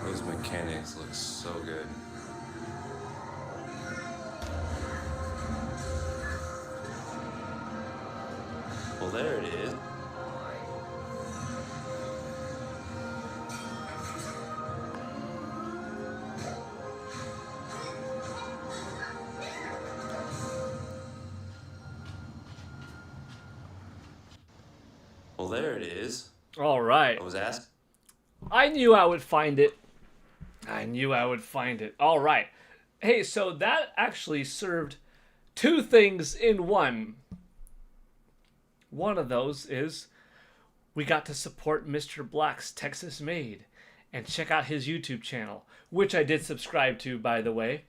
Those mechanics look so good. Well, there it is. Well, there it is. All right. I was asked. I knew I would find it. All right. Hey, so that actually served two things in one. One of those is we got to support Mr. Black's Texas Made and check out his YouTube channel, which I did subscribe to, by the way.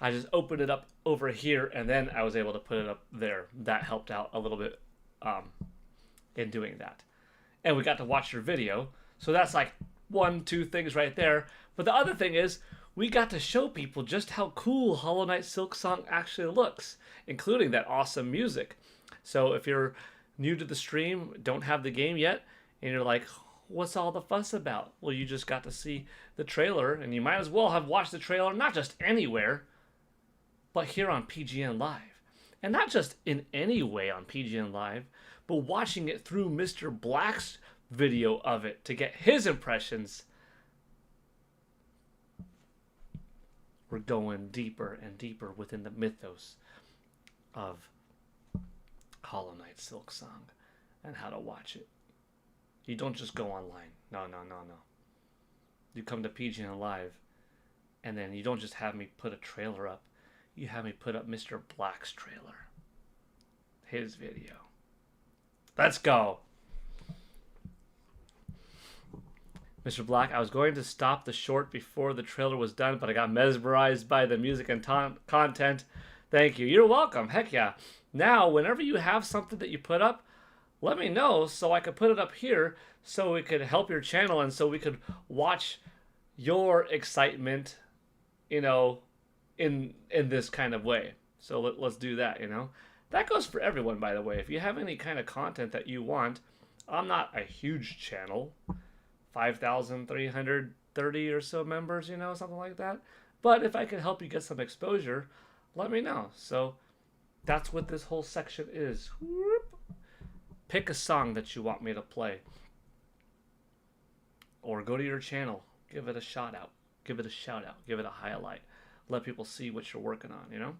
I just opened it up over here and then I was able to put it up there. That helped out a little bit in doing that. And we got to watch your video. So that's like two things right there. But the other thing is we got to show people just how cool Hollow Knight Silksong actually looks, including that awesome music. So if you're new to the stream, don't have the game yet, and you're like, what's all the fuss about? Well, you just got to see the trailer, and you might as well have watched the trailer not just anywhere, but here on PGN Live. And not just in any way on PGN Live, but watching it through Mr. Black's video of it to get his impressions. We're going deeper and deeper within the mythos of Hollow Knight Silksong and how to watch it. You don't just go online. No. You come to PGN Live, and then you don't just have me put a trailer up. You have me put up Mr. Black's trailer. His video. Let's go. Mr. Black, I was going to stop the short before the trailer was done, but I got mesmerized by the music and content. Thank you. You're welcome. Heck yeah. Now, whenever you have something that you put up, let me know so I could put it up here so it could help your channel and so we could watch your excitement, you know, in this kind of way. So let's do that, you know. That goes for everyone, by the way. If you have any kind of content that you want, I'm not a huge channel. 5,330 or so members, you know, something like that. But if I can help you get some exposure, let me know. So that's what this whole section is. Whoop. Pick a song that you want me to play. Or go to your channel. Give it a shout out. Give it a shout out. Give it a highlight. Let people see what you're working on, you know?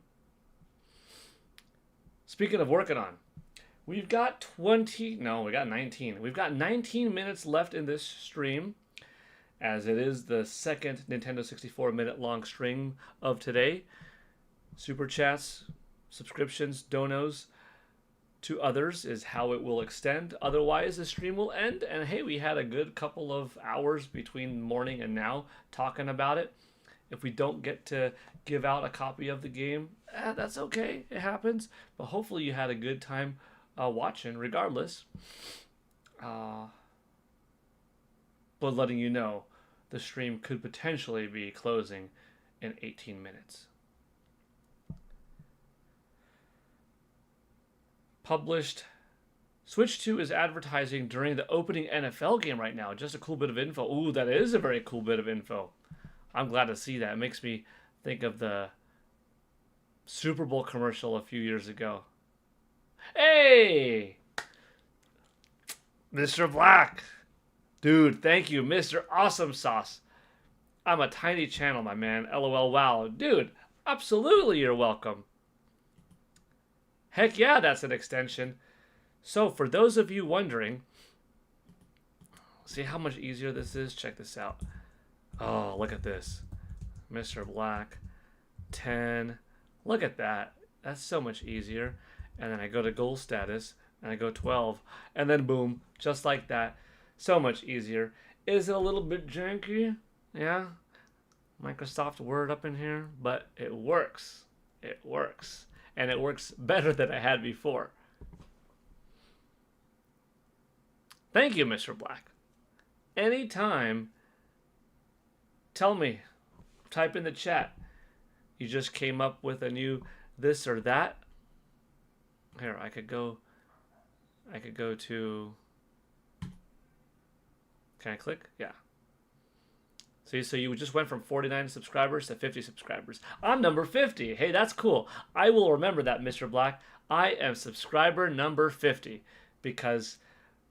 Speaking of working on, we've got 19. We've got 19 minutes left in this stream, as it is the second Nintendo 64 minute long stream of today. Super chats, subscriptions, donos to others is how it will extend. Otherwise, the stream will end. And hey, we had a good couple of hours between morning and now talking about it. If we don't get to give out a copy of the game, that's okay. It happens. But hopefully you had a good time watching regardless. But letting you know, the stream could potentially be closing in 18 minutes. Published. Switch 2 is advertising during the opening NFL game right now. Just a cool bit of info. Ooh, that is a very cool bit of info. I'm glad to see that. It makes me think of the Super Bowl commercial a few years ago. Hey! Mr. Black. Dude, thank you, Mr. Awesome Sauce. I'm a tiny channel, my man. LOL, wow. Dude, absolutely you're welcome. Heck yeah, that's an extension. So, for those of you wondering, see how much easier this is? Check this out. Oh, look at this. Mr. Black. 10. Look at that. That's so much easier. And then I go to goal status, and I go 12. And then boom, just like that. So much easier. Is it a little bit janky? Yeah. Microsoft Word up in here. But it works. It works. And it works better than I had before. Thank you, Mr. Black. Anytime, tell me. Type in the chat. You just came up with a new this or that. Here, I could go to... Can I click? Yeah. See, so you just went from 49 subscribers to 50 subscribers. I'm number 50. Hey, that's cool. I will remember that, Mr. Black. I am subscriber number 50 because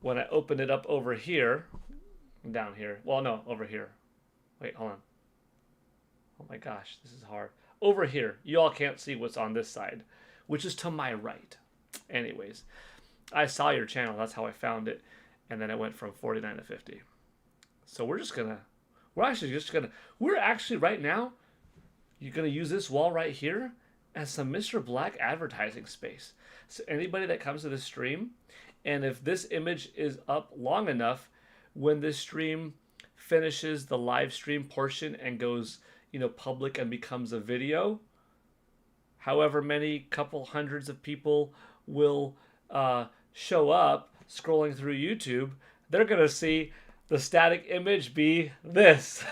when I open it up over here, down here, well, no, over here. Wait, hold on. Oh my gosh, this is hard. Over here, you all can't see what's on this side, which is to my right. Anyways, I saw your channel. That's how I found it. And then it went from 49 to 50. So we're actually right now, you're going to use this wall right here as some Mr. Black advertising space. So anybody that comes to the stream, and if this image is up long enough, when this stream finishes the live stream portion and goes, you know, public and becomes a video, however many couple hundreds of people will show up scrolling through YouTube, they're going to see the static image be this.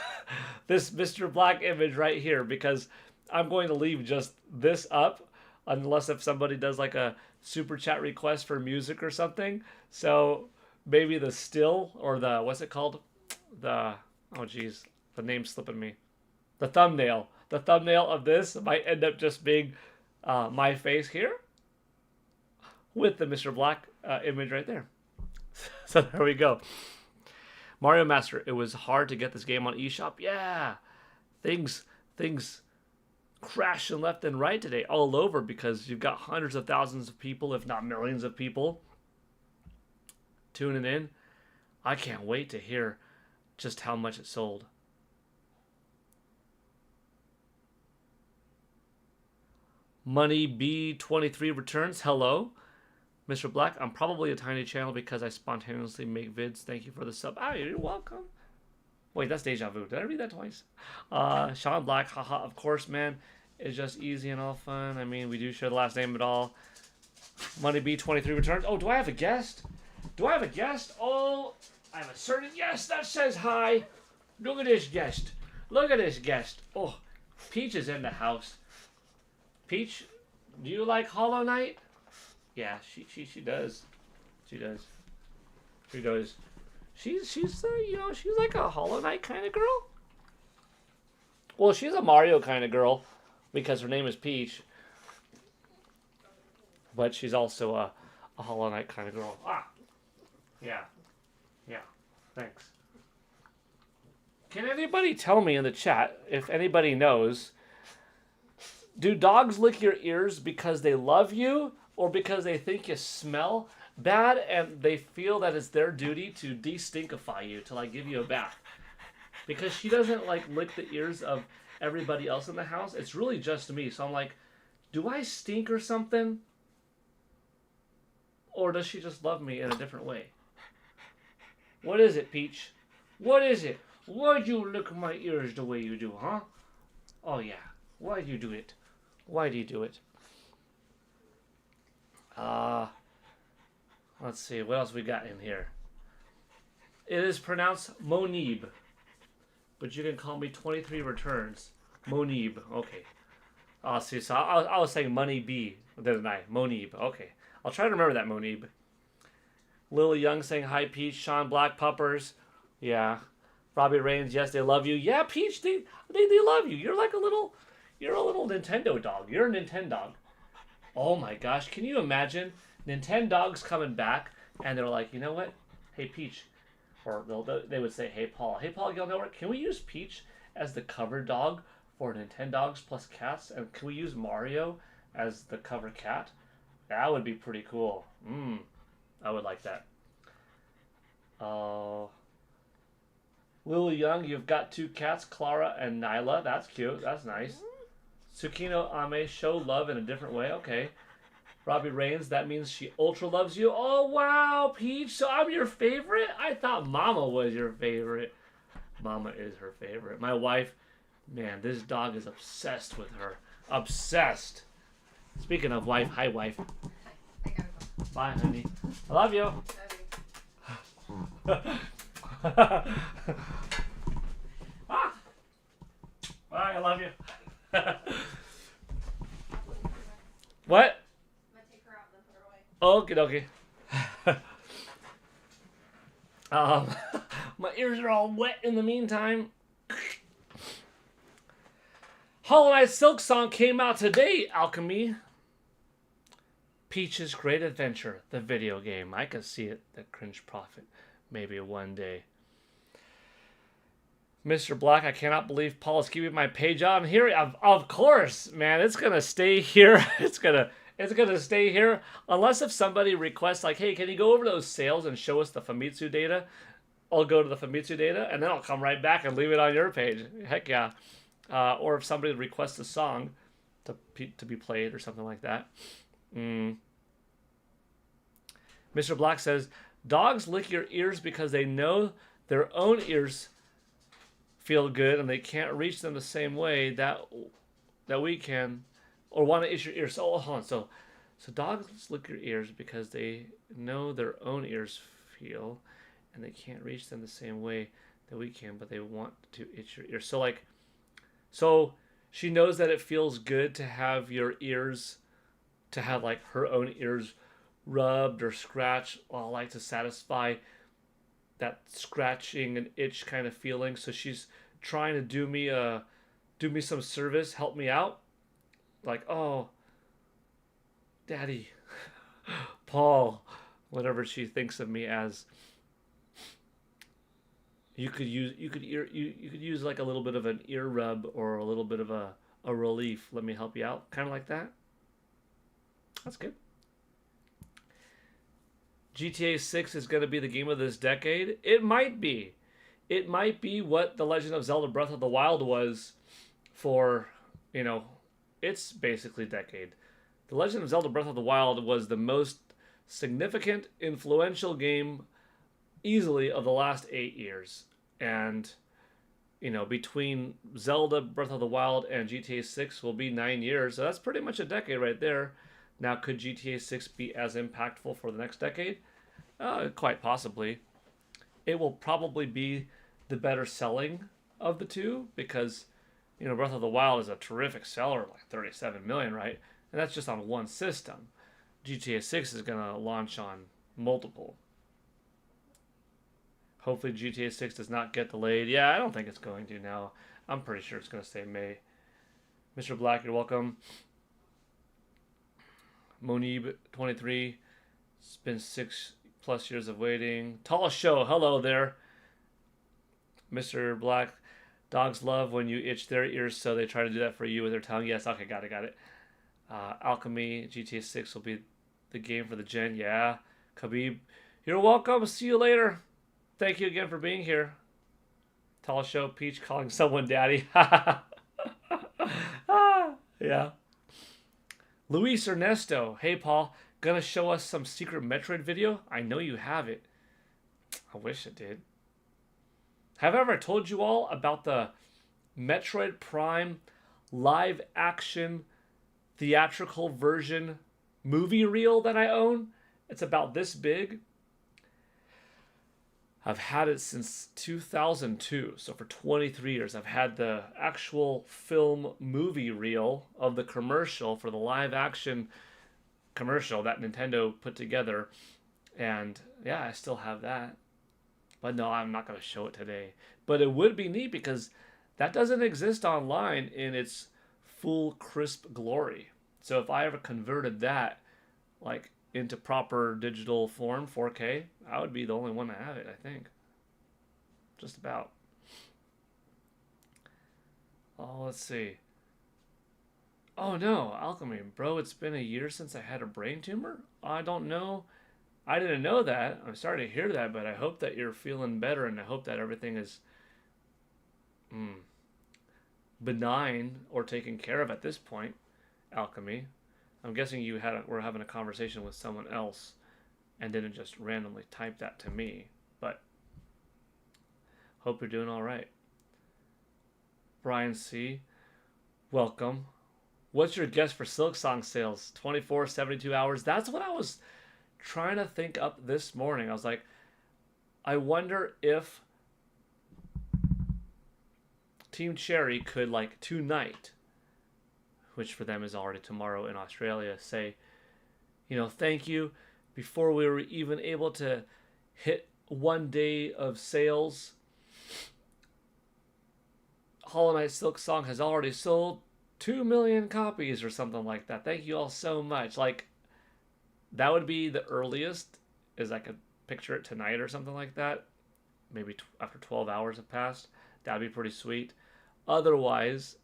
This Mr. Black image right here, because I'm going to leave just this up unless if somebody does like a super chat request for music or something. So maybe the still or the, what's it called? The, oh geez, the name's slipping me. The thumbnail. The thumbnail of this might end up just being my face here with the Mr. Black image right there. So there we go. Mario Master, it was hard to get this game on eShop. Yeah, things crashing left and right today, all over, because you've got hundreds of thousands of people, if not millions of people, tuning in. I can't wait to hear just how much it sold. Money B23 returns. Hello, Mr. Black. I'm probably a tiny channel because I spontaneously make vids. Thank you for the sub. Ah, you're welcome. Wait, that's deja vu. Did I read that twice? Sean Black. Haha. Of course, man. It's just easy and all fun. I mean, we do share the last name at all. Money B23 returns. Oh, do I have a guest? Do I have a guest? Oh, I have a certain guest that says hi. Look at this guest. Look at this guest. Oh, Peach is in the house. Peach, do you like Hollow Knight? Yeah, she does. She does. She does. She's you know, she's like a Hollow Knight kind of girl. Well, she's a Mario kind of girl because her name is Peach. But she's also a Hollow Knight kind of girl. Ah, yeah, yeah. Thanks. Can anybody tell me in the chat if anybody knows? Do dogs lick your ears because they love you or because they think you smell bad and they feel that it's their duty to de-stinkify you, to like give you a bath? Because she doesn't like lick the ears of everybody else in the house. It's really just me. So I'm like, do I stink or something? Or does she just love me in a different way? What is it, Peach? What is it? Why'd you lick my ears the way you do, huh? Oh yeah. Why'd you do it? Why do you do it? Let's see. What else we got in here? It is pronounced Monib. But you can call me 23 returns. Monib. Okay. See, so I was saying Money B, didn't I? Monib. Okay. I'll try to remember that, Monib. Lily Young saying hi, Peach. Sean Black Puppers. Yeah. Robbie Rains, yes, they love you. Yeah, Peach, they love you. You're like a little Nintendo dog. You're a Nintendo. Oh my gosh, can you imagine Nintendogs coming back and they're like, you know what? Hey, Peach. Or they would say, hey, Paul. Hey, Paul, Gale Network, can we use Peach as the cover dog for Nintendogs plus cats? And can we use Mario as the cover cat? That would be pretty cool. I would like that. Lily Young, you've got two cats, Clara and Nyla. That's cute. That's nice. Tsukino Ame, show love in a different way. Okay. Robbie Rains, that means she ultra loves you. Oh, wow, Peach. So I'm your favorite? I thought Mama was your favorite. Mama is her favorite. My wife, man, this dog is obsessed with her. Obsessed. Speaking of wife, hi, wife. I gotta go. Bye, honey. I love you. Love you. Ah! Bye, I love you. What? I'm gonna take her out and then put her away. Okie dokie. My ears are all wet in the meantime. Hollow Knight Silksong came out today, Alchemy. Peach's Great Adventure, the video game. I could see it, the Cringe Prophet, maybe one day. Mr. Black, I cannot believe Paul is keeping my page on here. Of course, man, it's gonna stay here. It's gonna stay here unless if somebody requests like, hey, can you go over those sales and show us the Famitsu data? I'll go to the Famitsu data and then I'll come right back and leave it on your page. Heck yeah. Or if somebody requests a song to be played or something like that. Mr. Black says, dogs lick your ears because they know their own ears feel good and they can't reach them the same way that we can, or want to itch your ears. So hold on. So dogs lick your ears because they know their own ears feel and they can't reach them the same way that we can, but they want to itch your ears. So she knows that it feels good to have your ears, to have like her own ears rubbed or scratched, or like to satisfy that scratching and itch kind of feeling. So she's trying to do me some service, help me out. Like, oh, Daddy, Paul, whatever she thinks of me as. You could use like a little bit of an ear rub or a little bit of a relief. Let me help you out, kind of like that. That's good. GTA 6 is going to be the game of this decade. It might be. It might be what The Legend of Zelda Breath of the Wild was for, its basically decade. The Legend of Zelda Breath of the Wild was the most significant, influential game easily of the last 8 years. And, between Zelda Breath of the Wild and GTA 6 will be 9 years. So that's pretty much a decade right there. Now, could GTA 6 be as impactful for the next decade? Quite possibly. It will probably be the better selling of the two because, Breath of the Wild is a terrific seller, like 37 million, right? And that's just on one system. GTA 6 is going to launch on multiple. Hopefully GTA 6 does not get delayed. Yeah, I don't think it's going to now. I'm pretty sure it's going to say May. Mr. Black, you're welcome. Monib 23. It's been 6+ years of waiting. Tall show. Hello there. Mr. Black. Dogs love when you itch their ears, so they try to do that for you with their tongue. Yes, okay, got it. Alchemy, GTA 6 will be the game for the gen. Yeah. Khabib, you're welcome. See you later. Thank you again for being here. Tall show. Peach calling someone daddy. Yeah. Luis Ernesto. Hey, Paul. Gonna show us some secret Metroid video? I know you have it. I wish it did. Have I ever told you all about the Metroid Prime live action theatrical version movie reel that I own? It's about this big. I've had it since 2002, so for 23 years. I've had the actual film movie reel of the commercial for the live action commercial that Nintendo put together. And yeah, I still have that. But no, I'm not going to show it today. But it would be neat because that doesn't exist online in its full crisp glory. So if I ever converted that like into proper digital form, 4K, I would be the only one to have it, I think. Just about. Oh, let's see. Oh no, Alchemy. Bro, it's been a year since I had a brain tumor? I don't know. I didn't know that. I'm sorry to hear that, but I hope that you're feeling better and I hope that everything is benign or taken care of at this point, Alchemy. I'm guessing you were having a conversation with someone else and didn't just randomly type that to me, but hope you're doing all right. Brian C., welcome. What's your guess for Silksong sales? 24, 72 hours? That's what I was trying to think up this morning. I was like, I wonder if Team Cherry could, like, tonight, which for them is already tomorrow in Australia, say, thank you. Before we were even able to hit 1 day of sales, Hollow Knight Silksong has already sold 2 million copies or something like that. Thank you all so much. Like, that would be the earliest, is I could picture it tonight or something like that. Maybe after 12 hours have passed. That'd be pretty sweet. Otherwise,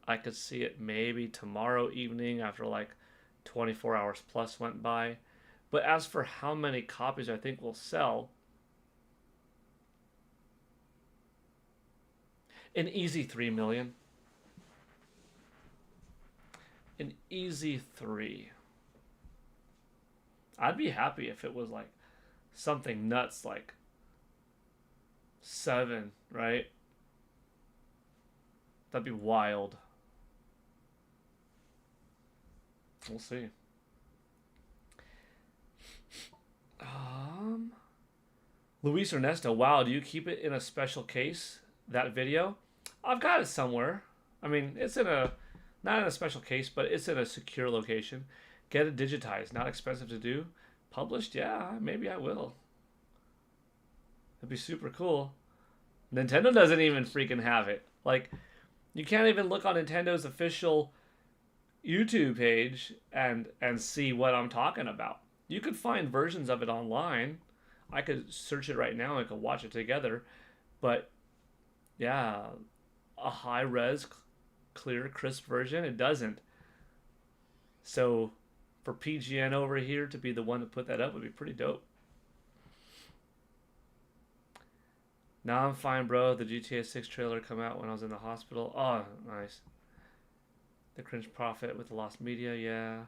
I could see it maybe tomorrow evening after like 24 hours plus went by. But as for how many copies I think will sell, an easy 3 million. An easy 3. I'd be happy if it was like something nuts like 7, right? That'd be wild. We'll see. Luis Ernesto, wow, do you keep it in a special case, that video? I've got it somewhere. I mean, it's not in a special case, but it's in a secure location. Get it digitized, not expensive to do. Published? Yeah, maybe I will. That'd be super cool. Nintendo doesn't even freaking have it. Like, you can't even look on Nintendo's official YouTube page and see what I'm talking about. You could find versions of it online. I could search it right now and could watch it together. But yeah, a high-res, clear, crisp version, it doesn't. So for PGN over here to be the one to put that up would be pretty dope. Now I'm fine, bro. The GTA 6 trailer come out when I was in the hospital. Oh, nice. The cringe prophet with the lost media, yeah.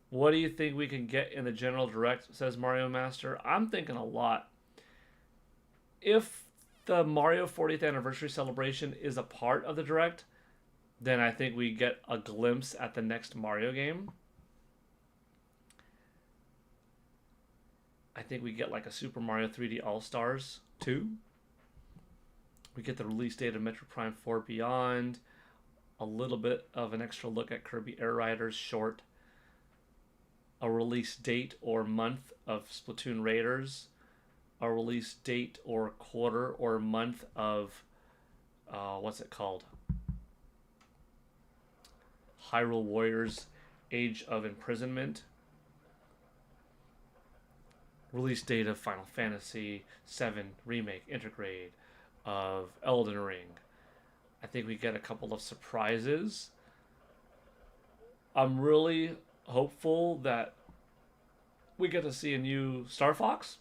What do you think we can get in the general direct, says Mario Master? I'm thinking a lot. If the Mario 40th anniversary celebration is a part of the direct, then I think we get a glimpse at the next Mario game. I think we get like a Super Mario 3D All-Stars 2. We get the release date of Metroid Prime 4 Beyond. A little bit of an extra look at Kirby Air Riders short. A release date or month of Splatoon Raiders. A release date or quarter or month of what's it called? Hyrule Warriors Age of Imprisonment. Release date of Final Fantasy VII Remake Intergrade, of Elden Ring. I think we get a couple of surprises. I'm really hopeful that we get to see a new Star Fox.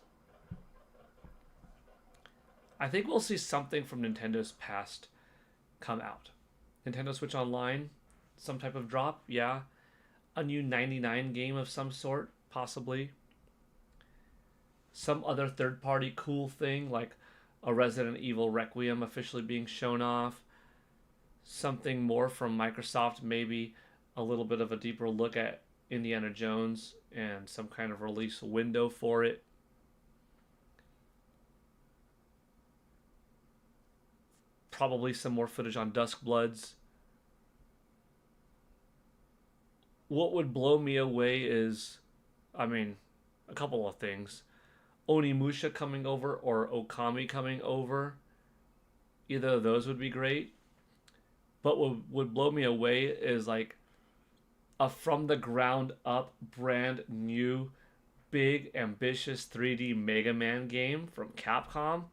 I think we'll see something from Nintendo's past come out. Nintendo Switch Online, some type of drop, yeah. A new 99 game of some sort, possibly. Some other third-party cool thing, like a Resident Evil Requiem officially being shown off. Something more from Microsoft, maybe a little bit of a deeper look at Indiana Jones and some kind of release window for it. Probably some more footage on Duskbloods. What would blow me away is, a couple of things. Onimusha coming over or Okami coming over. Either of those would be great. But what would blow me away is like a from the ground up brand new big ambitious 3D Mega Man game from Capcom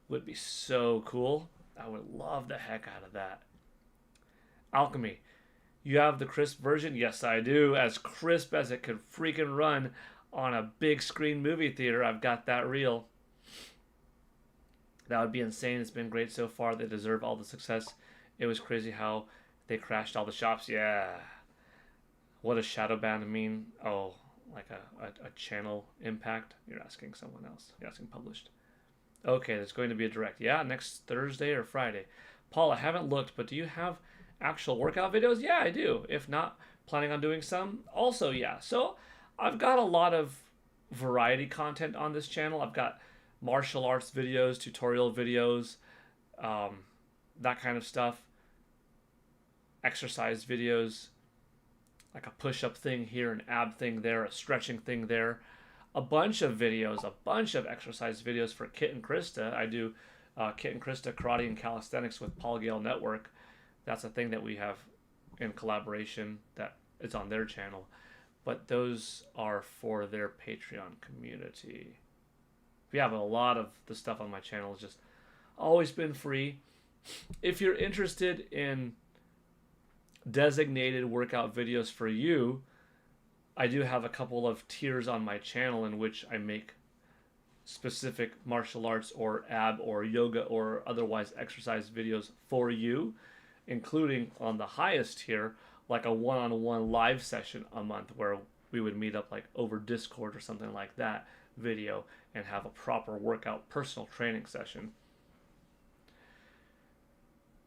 would be so cool. I would love the heck out of that. Alchemy. You have the crisp version? Yes, I do. As crisp as it could freaking run on a big screen movie theater. I've got that reel. That would be insane. It's been great so far. They deserve all the success. It was crazy how they crashed all the shops. Yeah. What does shadow ban mean? Oh, like a channel impact? You're asking someone else. You're asking published. Okay, there's going to be a direct. Yeah, next Thursday or Friday. Paul, I haven't looked, but do you have actual workout videos? Yeah, I do. If not, planning on doing some? Also, yeah. So I've got a lot of variety content on this channel. I've got martial arts videos, tutorial videos, that kind of stuff. Exercise videos, like a push-up thing here, an ab thing there, a stretching thing there. A bunch of videos, a bunch of exercise videos for Kit and Krista. I do Kit and Krista Karate and Calisthenics with Paul Gale Network. That's a thing that we have in collaboration that is on their channel. But those are for their Patreon community. We have a lot of the stuff on my channel has just always been free. If you're interested in designated workout videos for you, I do have a couple of tiers on my channel in which I make specific martial arts or ab or yoga or otherwise exercise videos for you, including on the highest tier, like a one-on-one live session a month where we would meet up like over Discord or something like that video and have a proper workout personal training session.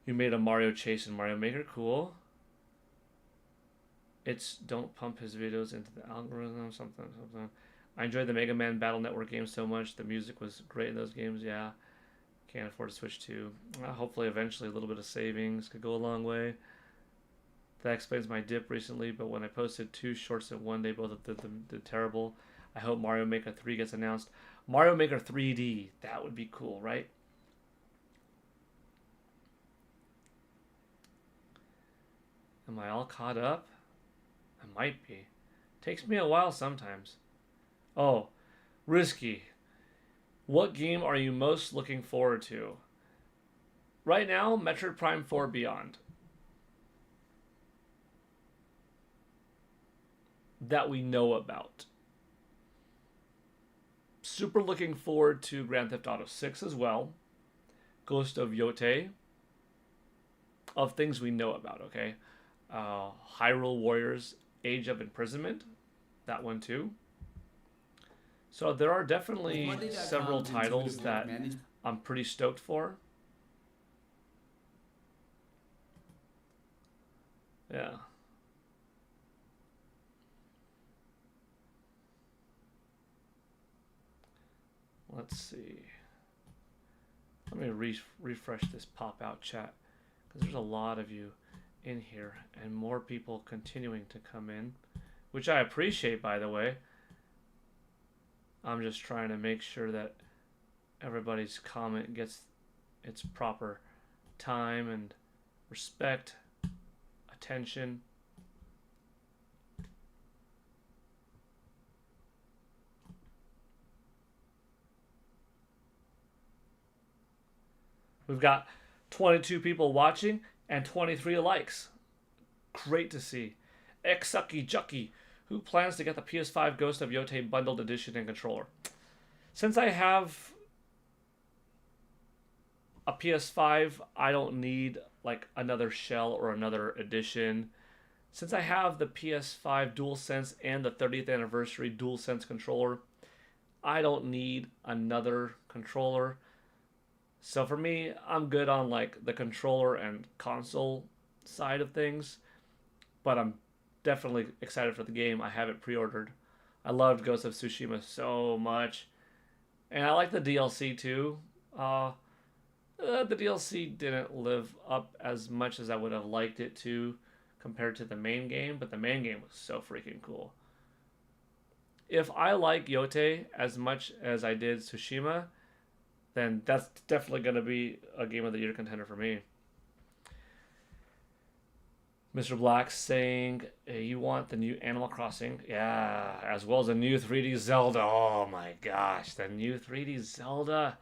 You made a Mario Chase in Mario Maker, cool. It's don't pump his videos into the algorithm, something. I enjoyed the Mega Man Battle Network games so much. The music was great in those games, yeah. Can't afford to switch to. Hopefully, eventually, a little bit of savings could go a long way. That explains my dip recently, but when I posted 2 shorts in one day, both of them did terrible. I hope Mario Maker 3 gets announced. Mario Maker 3D, that would be cool, right? Am I all caught up? I might be. Takes me a while sometimes. Oh, Risky. What game are you most looking forward to? Right now, Metroid Prime 4 Beyond. That we know about. Super looking forward to Grand Theft Auto 6 as well. Ghost of Yote. Of things we know about, okay? Hyrule Warriors, Age of Imprisonment. That one too. So there are definitely several titles that I'm pretty stoked for. Yeah. Let's see. Let me refresh this pop-out chat because there's a lot of you in here and more people continuing to come in, which I appreciate, by the way. I'm just trying to make sure that everybody's comment gets its proper time and respect, attention. We've got 22 people watching and 23 likes. Great to see. Xsucky Jucky, who plans to get the PS5 Ghost of Yote bundled edition and controller. Since I have a PS5, I don't need like another shell or another edition. Since I have the PS5 DualSense and the 30th anniversary DualSense controller, I don't need another controller. So for me, I'm good on like the controller and console side of things, but I'm definitely excited for the game. I have it pre-ordered. I loved Ghost of Tsushima so much, and I like the DLC too. The DLC didn't live up as much as I would have liked it to compared to the main game, but the main game was so freaking cool. If I like Yote as much as I did Tsushima, then that's definitely going to be a Game of the Year contender for me. Mr. Black saying, hey, you want the new Animal Crossing? Yeah, as well as a new 3D Zelda. Oh my gosh, the new 3D Zelda.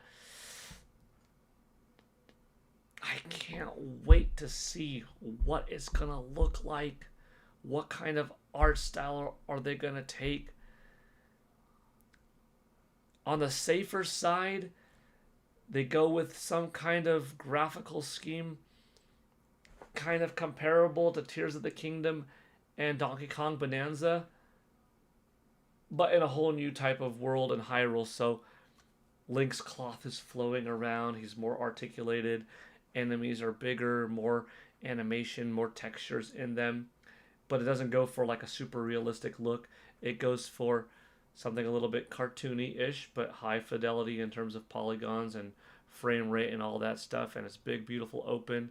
I can't wait to see what it's going to look like. What kind of art style are they going to take? On the safer side, they go with some kind of graphical scheme kind of comparable to Tears of the Kingdom and Donkey Kong Bonanza, but in a whole new type of world in Hyrule. So Link's cloth is flowing around, he's more articulated, enemies are bigger, more animation, more textures in them, but it doesn't go for like a super realistic look. It goes for something a little bit cartoony-ish, but high fidelity in terms of polygons and frame rate and all that stuff, and it's big, beautiful, open,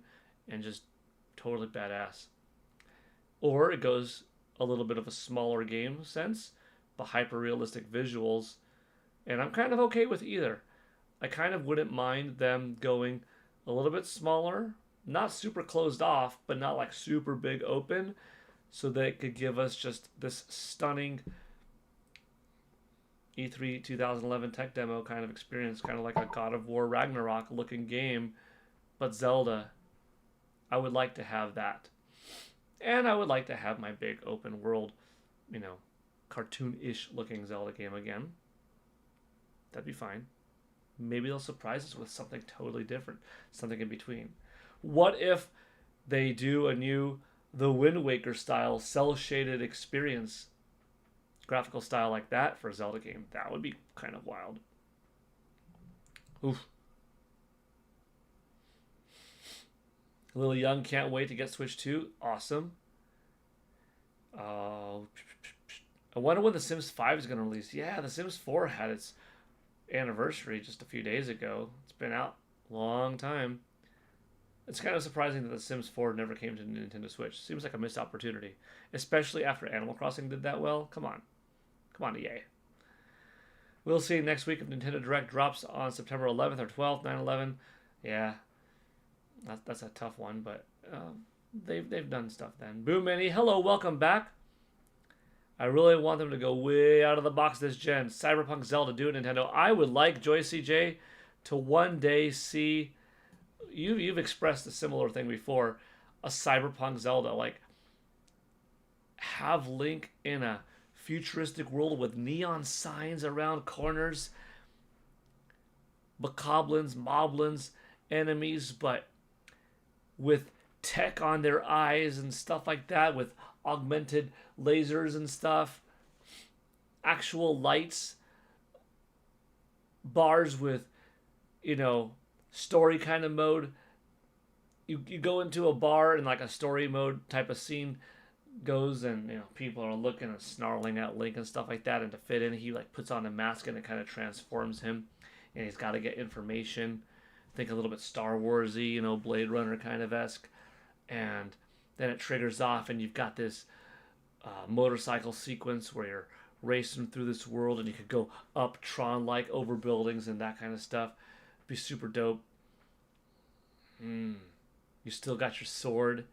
and just totally badass. Or it goes a little bit of a smaller game sense, but hyper-realistic visuals, and I'm kind of okay with either. I kind of wouldn't mind them going a little bit smaller, not super closed off, but not like super big open, so that it could give us just this stunning E3 2011 tech demo kind of experience, kind of like a God of War Ragnarok looking game, but Zelda. I would like to have that. And I would like to have my big open world, cartoon-ish looking Zelda game again. That'd be fine. Maybe they'll surprise us with something totally different, something in between. What if they do a new The Wind Waker style cel-shaded experience, graphical style like that for a Zelda game? That would be kind of wild. Oof. Lily Young can't wait to get Switch 2. Awesome. I wonder when The Sims 5 is going to release. Yeah, The Sims 4 had its anniversary just a few days ago. It's been out a long time. It's kind of surprising that The Sims 4 never came to Nintendo Switch. Seems like a missed opportunity, especially after Animal Crossing did that well. Come on, EA. We'll see next week if Nintendo Direct drops on September 11th or 12th, 9/11. Yeah, that's a tough one, but they've done stuff then. Boom Mini, hello, welcome back. I really want them to go way out of the box this gen. Cyberpunk Zelda, do it, Nintendo. I would like Joy CJ to one day see. You've expressed a similar thing before, a Cyberpunk Zelda, like have Link in a futuristic world with neon signs around corners, bokoblins, moblins, enemies, but with tech on their eyes and stuff like that, with augmented lasers and stuff, actual lights, bars with, story kind of mode. You go into a bar and like a story mode type of scene goes, and people are looking and snarling at Link and stuff like that, and to fit in he like puts on a mask and it kind of transforms him, and he's got to get information. Think a little bit Star Warsy, Blade Runner kind of esque, and then it triggers off and you've got this motorcycle sequence where you're racing through this world, and you could go up Tron like over buildings and that kind of stuff. It'd be super dope. You still got your sword.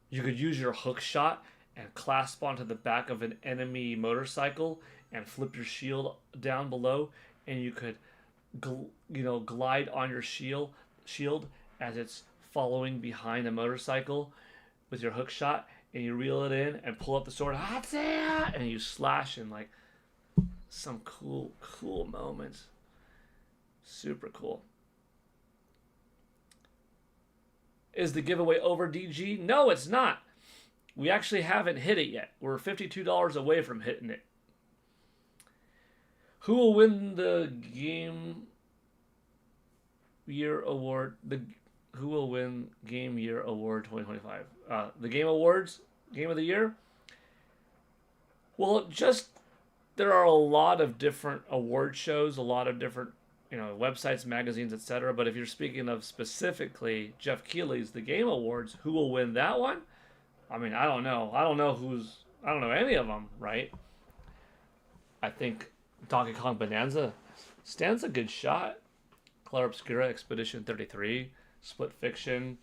You could use your hook shot and clasp onto the back of an enemy motorcycle and flip your shield down below, and you could glide on your shield as it's following behind a motorcycle with your hook shot, and you reel it in and pull up the sword, and you slash in like some cool moments. Super cool. Is the giveaway over, DG? No, it's not. We actually haven't hit it yet. We're $52 away from hitting it. Who will win the Game Year Award? Who will win Game Year Award 2025? The Game Awards? Game of the Year? Well, there are a lot of different award shows, a lot of different websites, magazines, etc. But if you're speaking of specifically Jeff Keighley's The Game Awards, who will win that one? I mean, I don't know. I don't know any of them, right? I think Donkey Kong Bonanza stands a good shot. Clair Obscura, Expedition 33, Split Fiction,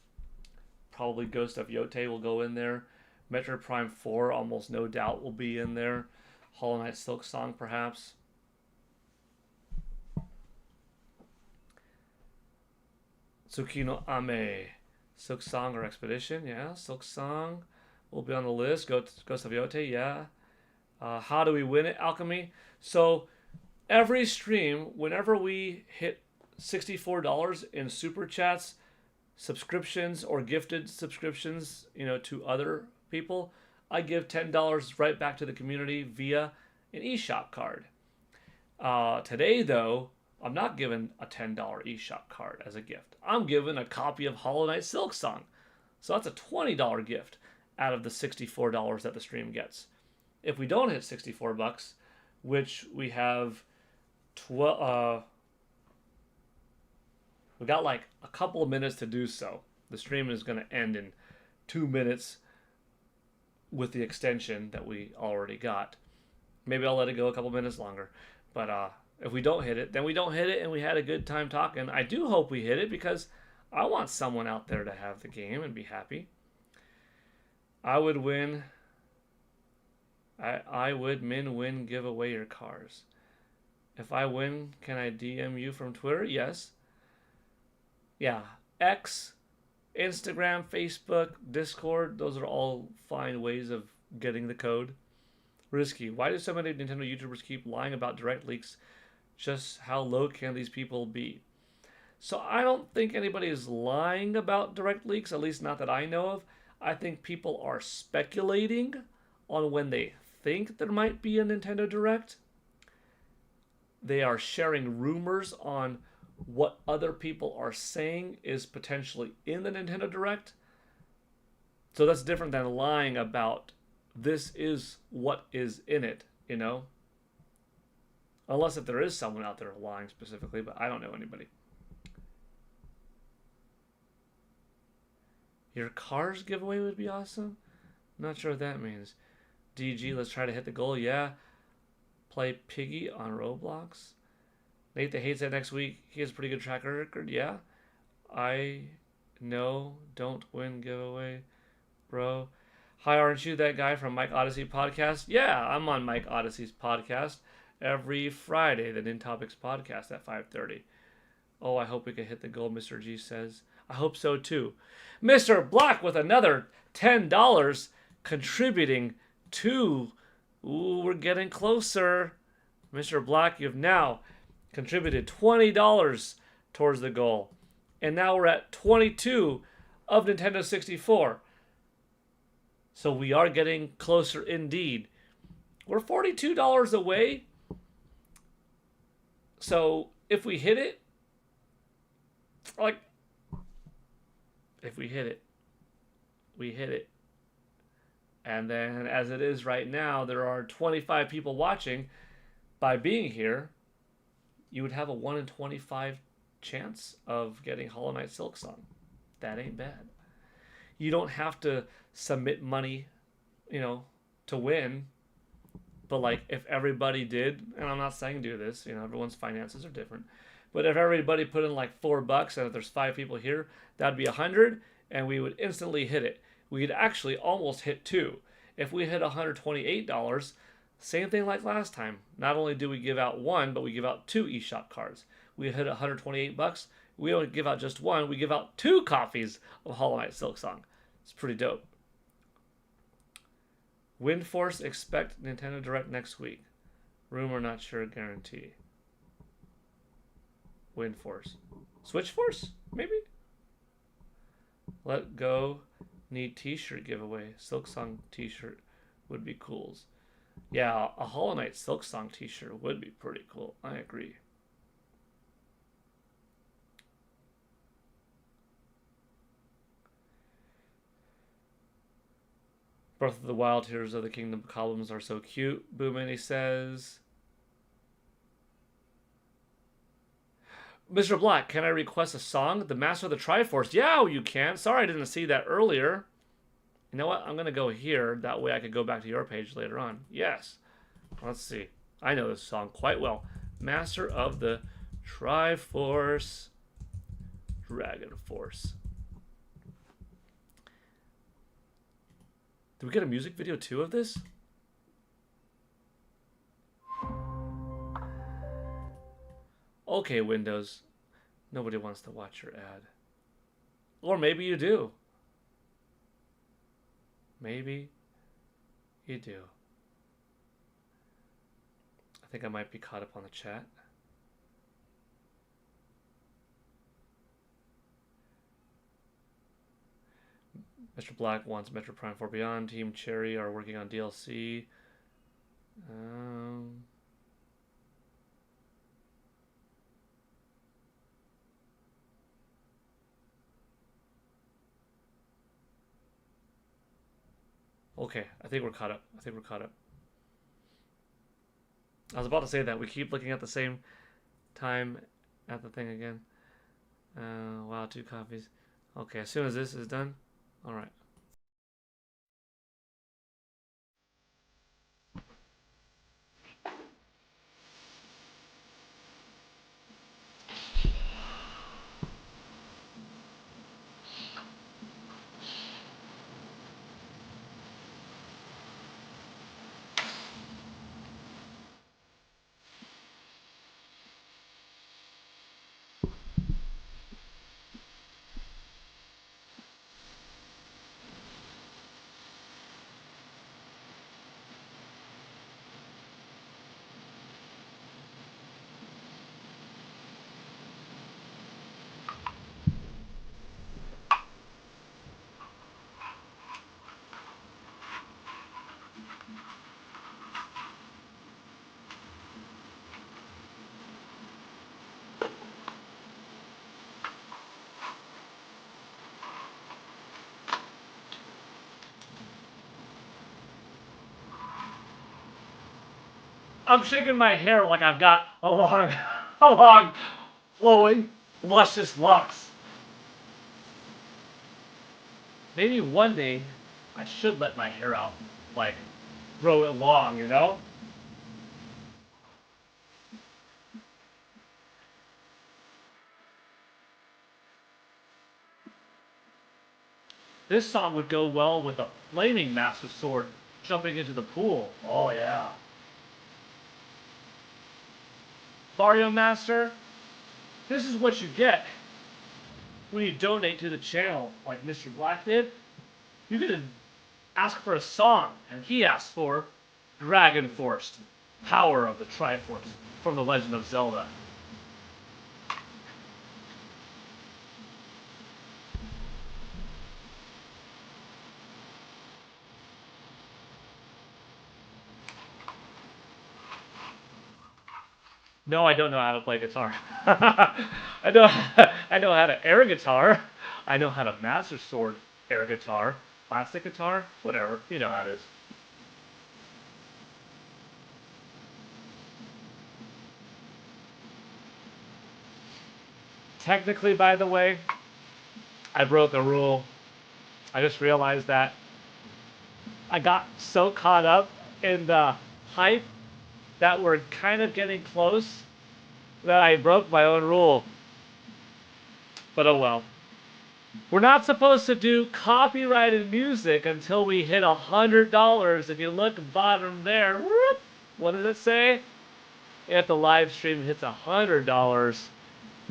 probably Ghost of Yote will go in there. Metroid Prime 4, almost no doubt, will be in there. Hollow Knight Silksong, perhaps. Tsukino Ame, Silksong or Expedition, yeah. Silksong will be on the list. Ghost of Yote, yeah. How do we win it, Alchemy? So every stream, whenever we hit $64 in super chats, subscriptions, or gifted subscriptions, to other people, I give $10 right back to the community via an eShop card. Today, though, I'm not giving a $10 eShop card as a gift. I'm giving a copy of Hollow Knight Silksong. So that's a $20 gift out of the $64 that the stream gets. If we don't hit $64, which we have we got like a couple of minutes to do so. The stream is going to end in 2 minutes with the extension that we already got. Maybe I'll let it go a couple minutes longer. But if we don't hit it, then we don't hit it, and we had a good time talking. I do hope we hit it because I want someone out there to have the game and be happy. I would win. I would win give away your cars. If I win, can I DM you from Twitter? Yes. Yeah. X, Instagram, Facebook, Discord, those are all fine ways of getting the code. Risky. Why do so many Nintendo YouTubers keep lying about direct leaks? Just how low can these people be? So I don't think anybody is lying about direct leaks, at least not that I know of. I think people are speculating on when they think there might be a Nintendo Direct. They are sharing rumors on what other people are saying is potentially in the Nintendo Direct. So that's different than lying about this is what is in it, Unless if there is someone out there lying specifically, but I don't know anybody. Your cars giveaway would be awesome? I'm not sure what that means. DG, let's try to hit the goal. Yeah. Play Piggy on Roblox. Nate the Hates that next week. He has a pretty good track record. Yeah. I know. Don't win giveaway, bro. Hi, aren't you that guy from Mike Odyssey podcast? Yeah, I'm on Mike Odyssey's podcast every Friday, the Nin Topics podcast at 5:30. Oh, I hope we can hit the goal, Mr. G says. I hope so too. Mr. Black with another $10 contributing to... Ooh, we're getting closer. Mr. Black, you've now contributed $20 towards the goal. And now we're at 22 of Nintendo 64. So we are getting closer indeed. We're $42 away. So if we hit it, like, if we hit it, we hit it. And then as it is right now, there are 25 people watching. By being here, you would have a 1 in 25 chance of getting Hollow Knight Silksong. That ain't bad. You don't have to submit money, to win. But like if everybody did, and I'm not saying do this, everyone's finances are different. But if everybody put in like $4 and if there's 5 people here, that'd be 100 and we would instantly hit it. We could actually almost hit 2. If we hit $128, same thing like last time. Not only do we give out 1, but we give out 2 eShop cards. We hit $128. We don't give out just 1. We give out 2 copies of Hollow Knight Silksong. It's pretty dope. WindForce expect Nintendo Direct next week. Rumor not sure guarantee. WindForce. Switchforce? Maybe? Let Go need t-shirt giveaway. Silksong t-shirt would be cool. Yeah, a Hollow Knight Silksong t-shirt would be pretty cool. I agree. Breath of the Wild, Tears of the Kingdom columns are so cute. Boo Mini says, Mr. Black, can I request a song? The Master of the Triforce. Yeah, you can. Sorry I didn't see that earlier. You know what? I'm going to go here. That way I could go back to your page later on. Yes. Let's see. I know this song quite well. Master of the Triforce. Dragon Force. Did we get a music video too of this? Okay, Windows. Nobody wants to watch your ad. Or maybe you do. Maybe you do. I think I might be caught up on the chat. Mr. Black wants Metro Prime 4 Beyond. Team Cherry are working on DLC. Okay, I think we're caught up. I was about to say that. We keep looking at the same time at the thing again. Wow, 2 copies. Okay, as soon as this is done. All right. I'm shaking my hair like I've got a long, flowing, luscious locks. Maybe one day I should let my hair out, like, grow it long, This song would go well with a flaming massive sword jumping into the pool. Oh yeah. Mario Master, this is what you get when you donate to the channel like Mr. Black did. You get to ask for a song, and he asked for Dragon Force, Power of the Triforce from The Legend of Zelda. No, I don't know how to play guitar. I know I know how to air guitar. I know how to master sword air guitar, plastic guitar, whatever. You know how it is. Technically, by the way, I broke a rule. I just realized that I got so caught up in the hype that we're kind of getting close that I broke my own rule. But oh well. We're not supposed to do copyrighted music until we hit $100. If you look bottom there, whoop, what does it say? If the live stream hits $100,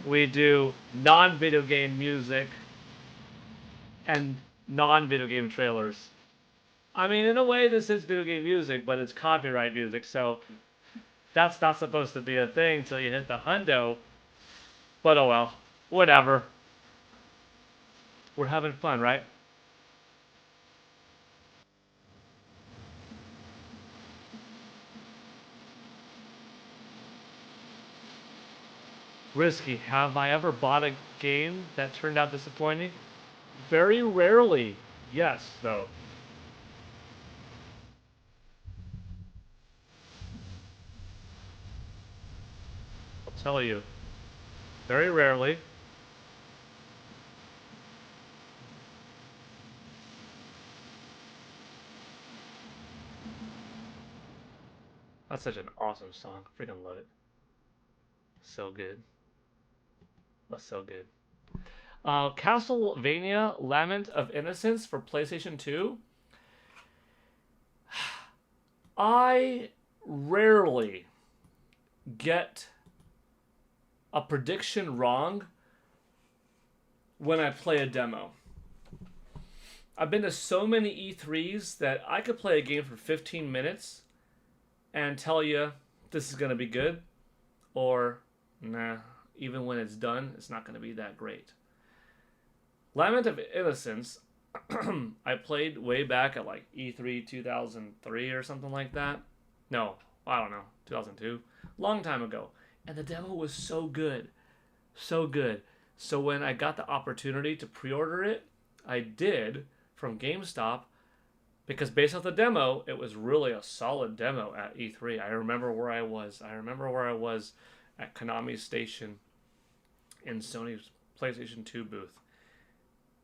we do non-video game music and non-video game trailers. I mean, in a way, this is video game music, but it's copyright music, so that's not supposed to be a thing until you hit the hundo. But oh well, whatever. We're having fun, right? Risky. Have I ever bought a game that turned out disappointing? Very rarely. Yes, though. I'll tell you. Very rarely. That's such an awesome song. Freaking love it. So good. That's so good. Castlevania Lament of Innocence for PlayStation 2. I rarely get a prediction wrong when I play a demo. I've been to so many E3s that I could play a game for 15 minutes and tell you this is going to be good, or nah, even when it's done, it's not going to be that great. Lament of Innocence, I played way back at like E3 2003 or something like that. No, I don't know, 2002. Long time ago. And the demo was so good. So good. So when I got the opportunity to pre-order it, I did from GameStop, because based off the demo, it was really a solid demo at E3. I remember where I was. I remember where I was at Konami's station in Sony's PlayStation 2 booth.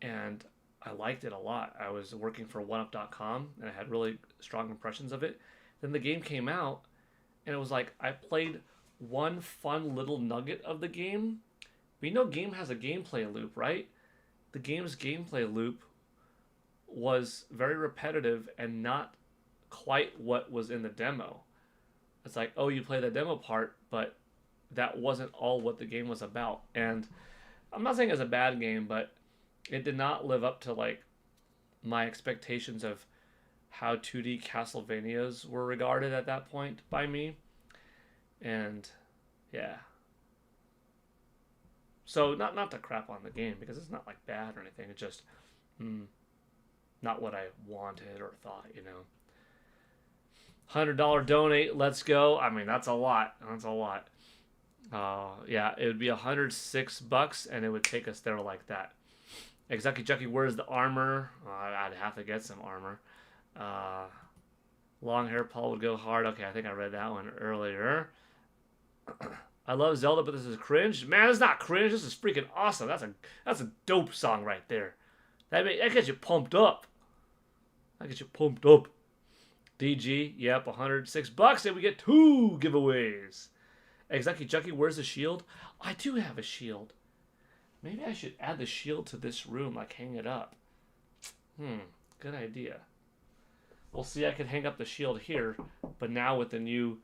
And I liked it a lot. I was working for OneUp.com and I had really strong impressions of it. Then the game came out and it was like I played one fun little nugget of the game. But you know, game has a gameplay loop, right? The game's gameplay loop was very repetitive and not quite what was in the demo. It's like, oh, you play the demo part, but that wasn't all what the game was about. And I'm not saying it's a bad game, but it did not live up to like my expectations of how 2D Castlevanias were regarded at that point by me. And yeah. So not to crap on the game, because it's not like bad or anything. It's just not what I wanted or thought, you know. $100 donate, let's go. I mean, that's a lot. That's a lot. Yeah, it would be $106 and it would take us there like that. Exaki Jucky, where's the armor? I'd have to get some armor. Long hair Paul would go hard. Okay, I think I read that one earlier. I love Zelda, but this is cringe. Man, it's not cringe. This is freaking awesome. That's a dope song right there. That gets you pumped up. That gets you pumped up. DG, yep, $106, and we get 2 giveaways. Exaki Jucky, where's the shield? I do have a shield. Maybe I should add the shield to this room, like hang it up. Good idea. Well, see, I could hang up the shield here, but now with the new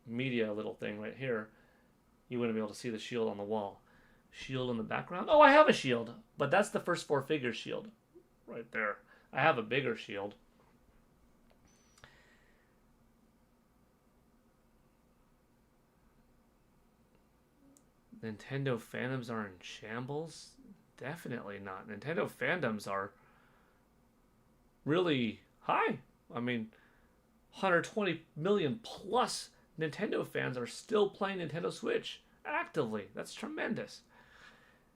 media little thing right here, you wouldn't be able to see the shield on the wall. Shield in the background? Oh, I have a shield, but that's the first 4 figures shield right there. I have a bigger shield. Nintendo fandoms are in shambles? Definitely not. Nintendo fandoms are really high. I mean, 120 million plus Nintendo fans are still playing Nintendo Switch actively. That's tremendous.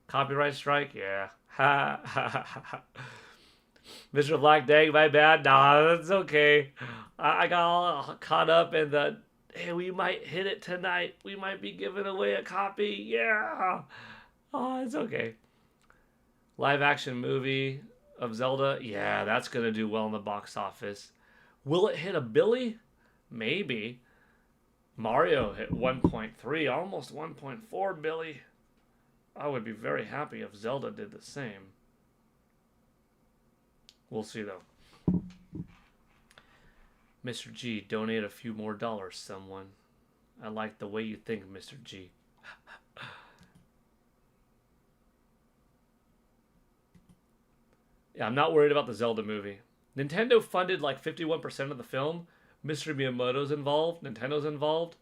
Copyright strike? Yeah. Ha ha ha ha. Mr. Black, dang, my bad. Nah, that's okay. I got all caught up in the, hey, we might hit it tonight. We might be giving away a copy. Yeah. Oh, it's okay. Live action movie of Zelda? Yeah, that's going to do well in the box office. Will it hit a billy? Maybe. Mario hit 1.3, almost 1.4 billy. I would be very happy if Zelda did the same. We'll see, though. Mr. G, donate a few more dollars, someone. I like the way you think, Mr. G. Yeah, I'm not worried about the Zelda movie. Nintendo funded like 51% of the film. Mr. Miyamoto's involved. Nintendo's involved.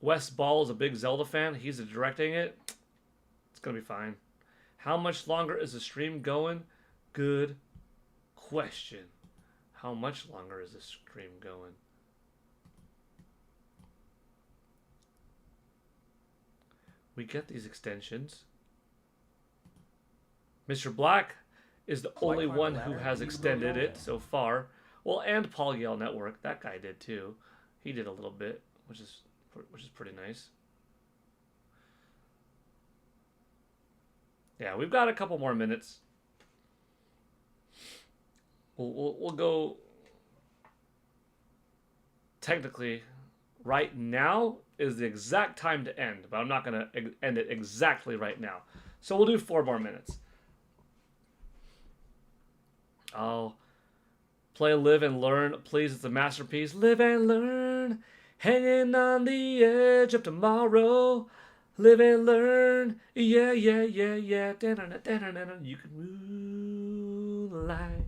Wes Ball is a big Zelda fan. He's directing it. It's going to be fine. How much longer is the stream going? Good question. How much longer is the stream going? We get these extensions. Mr. Black is the only one who has extended it so far. Well, and Paul Gale Network. That guy did too. He did a little bit, which is pretty nice. Yeah, we've got a couple more minutes. We'll go. Technically, right now is the exact time to end, but I'm not going to end it exactly right now. So we'll do 4 more minutes. I'll play Live and Learn. Please, it's a masterpiece. Live and learn, hanging on the edge of tomorrow. Live and learn, yeah, yeah, yeah, yeah. Da-na-na-da-na-na. You can moonlight,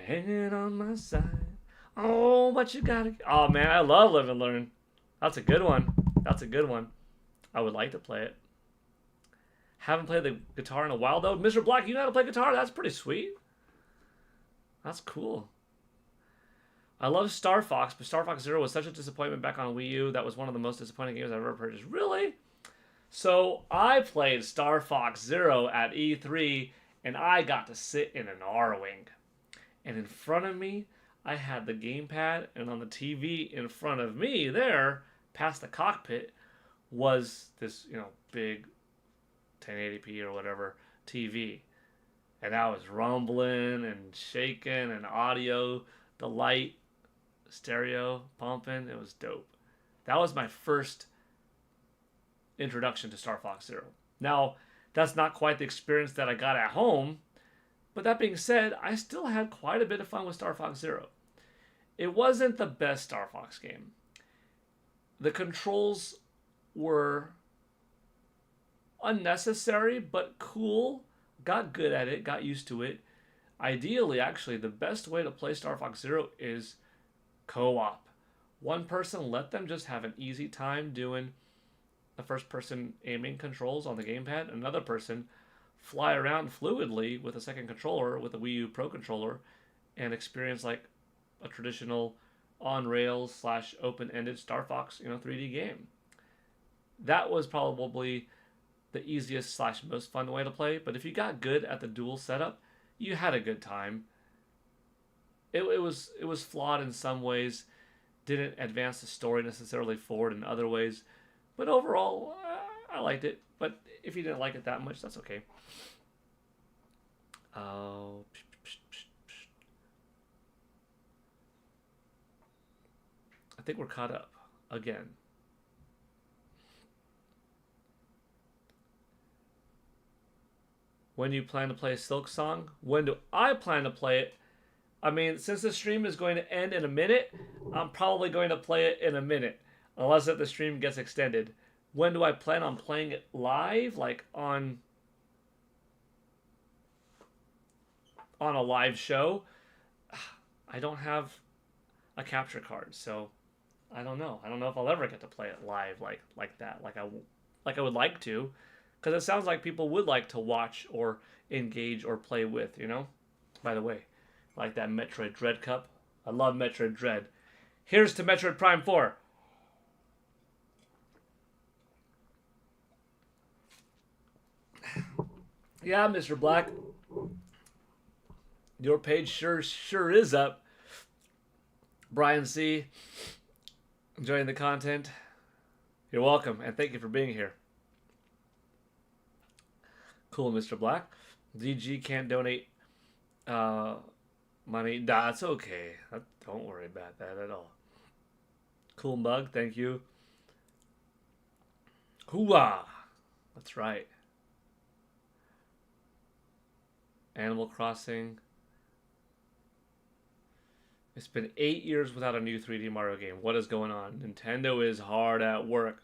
hanging on my side. Oh, but you gotta. Oh man, I love Live and Learn. That's a good one. That's a good one. I would like to play it. Haven't played the guitar in a while though. Mr. Black, you know how to play guitar? That's pretty sweet. That's cool. I love Star Fox, but Star Fox Zero was such a disappointment back on Wii U. That was one of the most disappointing games I've ever purchased. Really? So I played Star Fox Zero at E3, and I got to sit in an R-Wing. And in front of me, I had the gamepad, and on the TV in front of me there, past the cockpit, was this, big 1080p or whatever TV. And I was rumbling and shaking and audio, the light, stereo, pumping. It was dope. That was my first introduction to Star Fox Zero. Now, that's not quite the experience that I got at home, but that being said, I still had quite a bit of fun with Star Fox Zero. It wasn't the best Star Fox game. The controls were unnecessary, but cool. Got good at it, got used to it. Ideally, actually, the best way to play Star Fox Zero is co-op. One person, let them just have an easy time doing the first-person aiming controls on the gamepad. Another person, fly around fluidly with a second controller, with a Wii U Pro controller, and experience like a traditional on-rails / open-ended Star Fox 3D game. That was probably the easiest / most fun way to play, but if you got good at the dual setup, you had a good time. It was flawed in some ways, didn't advance the story necessarily forward in other ways, but overall, I liked it. But if you didn't like it that much, that's okay. Oh, I think we're caught up again. When do you plan to play Silksong? When do I plan to play it? I mean, since the stream is going to end in a minute, I'm probably going to play it in a minute, unless the stream gets extended. When do I plan on playing it live? Like on a live show? I don't have a capture card, so I don't know. I don't know if I'll ever get to play it live like that, like I would like to. Because it sounds like people would like to watch or engage or play with, By the way, like that Metroid Dread Cup. I love Metroid Dread. Here's to Metroid Prime 4. Yeah, Mr. Black. Your page sure is up. Brian C. Enjoying the content. You're welcome, and thank you for being here. Cool, Mr. Black. DG can't donate money. That's okay. Don't worry about that at all. Cool Mug, thank you. Hooah! That's right. Animal Crossing. It's been 8 years without a new 3D Mario game. What is going on? Nintendo is hard at work.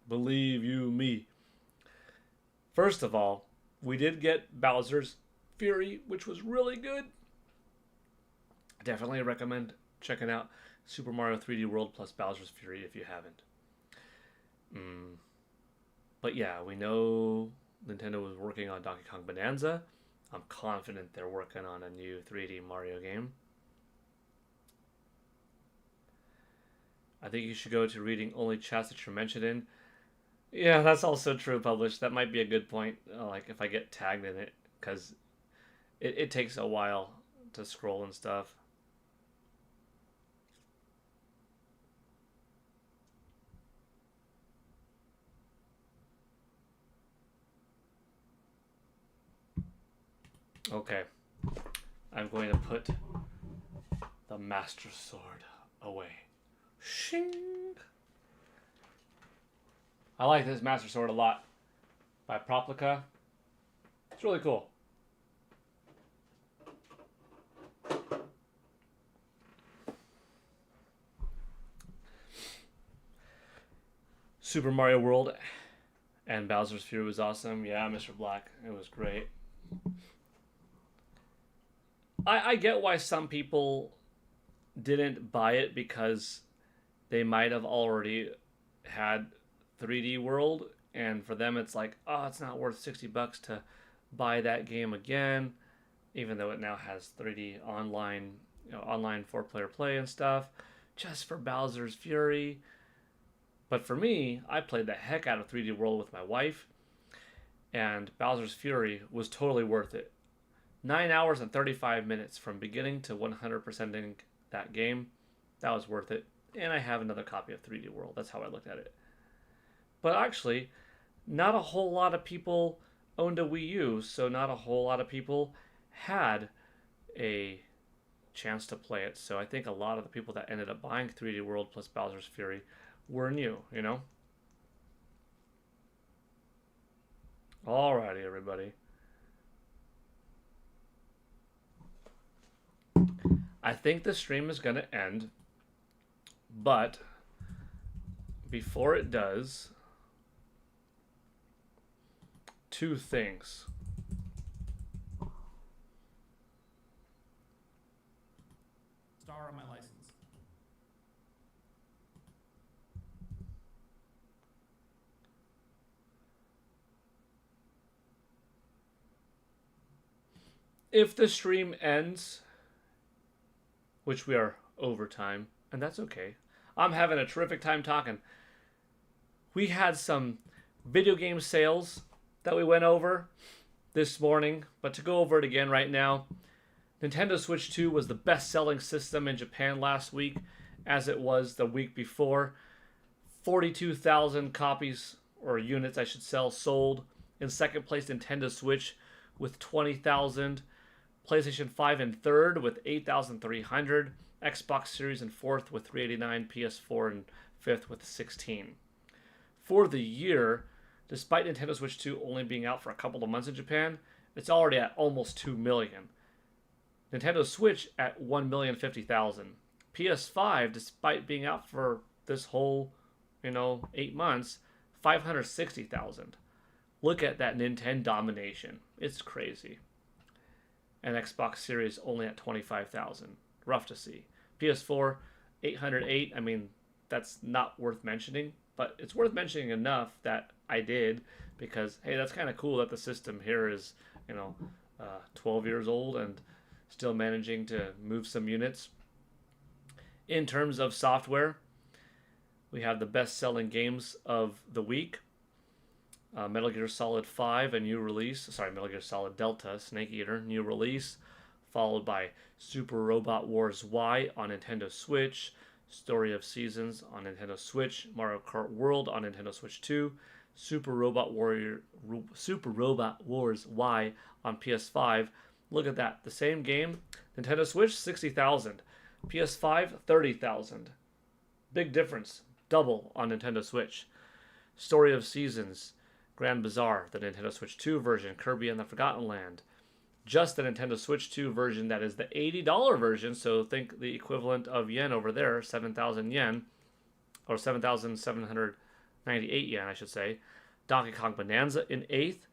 Believe you me. First of all, we did get Bowser's Fury, which was really good. Definitely recommend checking out Super Mario 3D World plus Bowser's Fury if you haven't. But yeah, we know Nintendo was working on Donkey Kong Bonanza. I'm confident they're working on a new 3D Mario game. I think you should go to reading only chats that you're mentioned in. Yeah, that's also true, Published. That might be a good point, like if I get tagged in it, because it takes a while to scroll and stuff. Okay. I'm going to put the Master Sword away. Shing! I like this Master Sword a lot. By Proplica. It's really cool. Super Mario World and Bowser's Fury was awesome. Yeah, Mr. Black. It was great. I get why some people didn't buy it because they might have already had 3D World, and for them it's like, oh, it's not worth $60 to buy that game again, even though it now has 3D online, online 4-player play and stuff, just for Bowser's Fury. But for me, I played the heck out of 3D World with my wife, and Bowser's Fury was totally worth it. 9 hours and 35 minutes from beginning to 100%ing that game. That was worth it. And I have another copy of 3D World. That's how I looked at it. But actually, not a whole lot of people owned a Wii U, so not a whole lot of people had a chance to play it. So I think a lot of the people that ended up buying 3D World plus Bowser's Fury were new, Alrighty, everybody. I think the stream is going to end, but before it does, two things. Star on my license. If the stream ends, which we are over time, and that's okay. I'm having a terrific time talking. We had some video game sales that we went over this morning, but to go over it again right now, Nintendo Switch 2 was the best-selling system in Japan last week, as it was the week before. 42,000 copies, or units I should sell, sold. In second place, Nintendo Switch with 20,000. PlayStation 5 in third with 8,300. Xbox Series in fourth with 389. PS4 in fifth with 16. For the year, despite Nintendo Switch 2 only being out for a couple of months in Japan, it's already at almost 2 million. Nintendo Switch at 1,050,000. PS5, despite being out for this whole, 8 months, 560,000. Look at that Nintendo domination. It's crazy. And Xbox Series only at 25,000. Rough to see. PS4, 808. I mean, that's not worth mentioning, but it's worth mentioning enough that I did, because, hey, that's kind of cool that the system here is, 12 years old and still managing to move some units. In terms of software, we have the best-selling games of the week. Metal Gear Solid 5, a new release. Sorry, Metal Gear Solid Delta, Snake Eater, new release. Followed by Super Robot Wars Y on Nintendo Switch. Story of Seasons on Nintendo Switch. Mario Kart World on Nintendo Switch 2. Super Robot Wars Y on PS5. Look at that. The same game. Nintendo Switch, 60,000. PS5, 30,000. Big difference. Double on Nintendo Switch. Story of Seasons. Grand Bazaar, the Nintendo Switch 2 version, Kirby and the Forgotten Land. Just the Nintendo Switch 2 version, that is the $80 version, so think the equivalent of yen over there, 7,000 yen, or 7,798 yen, I should say. Donkey Kong Bonanza in 8th,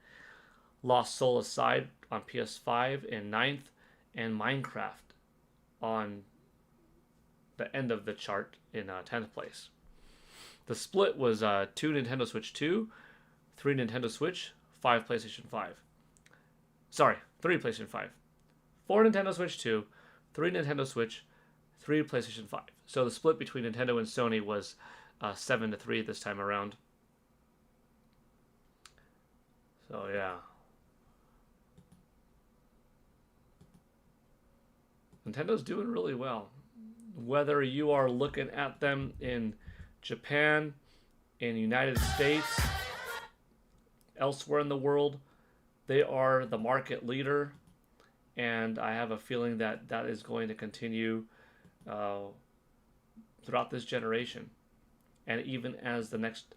Lost Soul Aside on PS5 in 9th, and Minecraft on the end of the chart in 10th place. The split was 2 Nintendo Switch 2, 3 Nintendo Switch, 5 PlayStation 5. Sorry, 3 PlayStation 5. 4 Nintendo Switch 2, 3 Nintendo Switch, 3 PlayStation 5. So the split between Nintendo and Sony was 7-3 this time around. So yeah. Nintendo's doing really well. Whether you are looking at them in Japan, in the United States, elsewhere in the world, they are the market leader, and I have a feeling that that is going to continue throughout this generation. And even as the next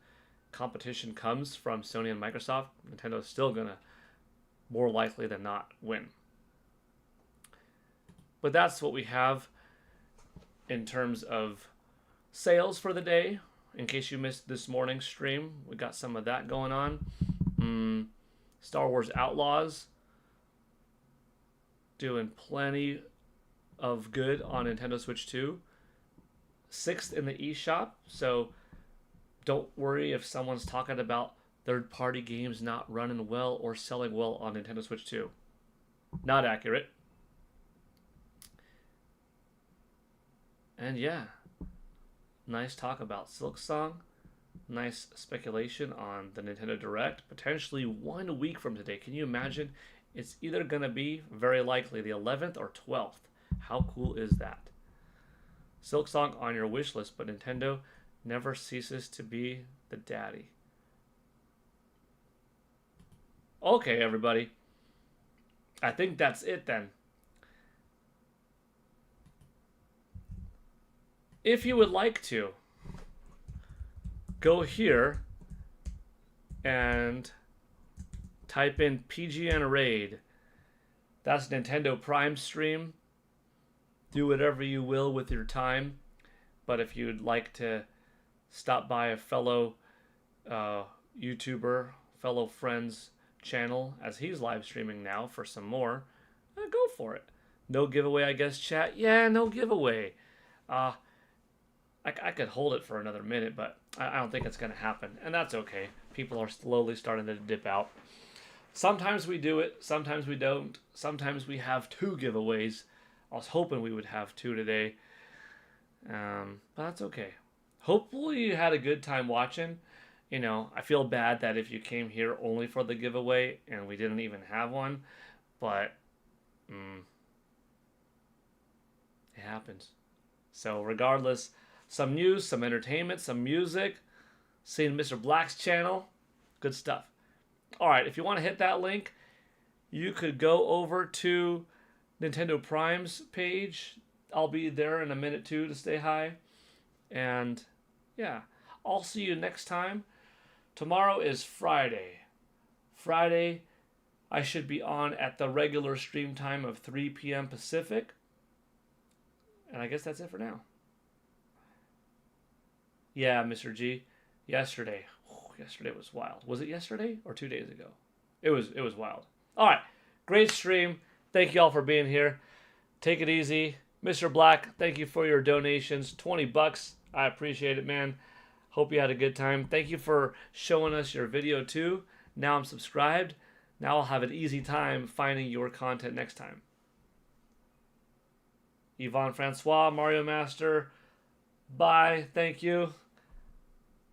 competition comes from Sony and Microsoft, Nintendo is still going to, more likely than not, win. But that's what we have in terms of sales for the day. In case you missed this morning's stream, we got some of that going on. Star Wars Outlaws doing plenty of good on Nintendo Switch 2. 6th in the eShop, so don't worry if someone's talking about third-party games not running well or selling well on Nintendo Switch 2. Not accurate. And yeah, nice talk about Silksong. Nice speculation on the Nintendo Direct. Potentially 1 week from today. Can you imagine? It's either going to be, very likely, the 11th or 12th. How cool is that? Silksong on your wish list, but Nintendo never ceases to be the daddy. Okay, everybody. I think that's it then. If you would like to, go here and type in PGN Raid. That's Nintendo Prime stream. Do whatever you will with your time. But if you'd like to stop by a fellow YouTuber, fellow friend's channel, as he's live streaming now for some more, go for it. No giveaway, I guess, chat? Yeah, no giveaway. I could hold it for another minute, but I don't think it's going to happen. And that's okay. People are slowly starting to dip out. Sometimes we do it. Sometimes we don't. Sometimes we have 2 giveaways. I was hoping we would have 2 today. But that's okay. Hopefully you had a good time watching. You know, I feel bad that if you came here only for the giveaway and we didn't even have one. But it happens. So regardless, some news, some entertainment, some music. Seeing Mr. Black's channel. Good stuff. Alright, if you want to hit that link, you could go over to Nintendo Prime's page. I'll be there in a minute too to say hi. And yeah, I'll see you next time. Tomorrow is Friday. Friday, I should be on at the regular stream time of 3 p.m. Pacific. And I guess that's it for now. Yeah, Mr. G. Yesterday was wild. Was it yesterday or 2 days ago? It was wild. All right. Great stream. Thank you all for being here. Take it easy. Mr. Black, thank you for your donations. $20. I appreciate it, man. Hope you had a good time. Thank you for showing us your video too. Now I'm subscribed. Now I'll have an easy time finding your content next time. Yvonne Francois, Mario Master, Bye. Thank you.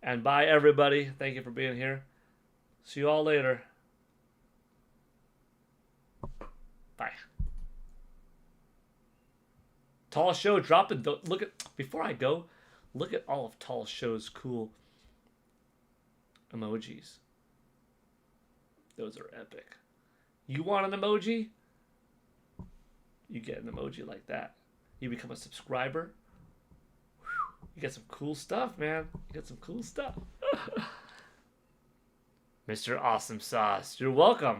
And bye, everybody. Thank you for being here. See you all later. Bye. Tall Show dropping. Look at, before I go, look at all of Tall Show's cool emojis. Those are epic. You want an emoji? You get an emoji like that. You become a subscriber. Whew. You get some cool stuff, man. You get some cool stuff. Mr. Awesome Sauce, you're welcome.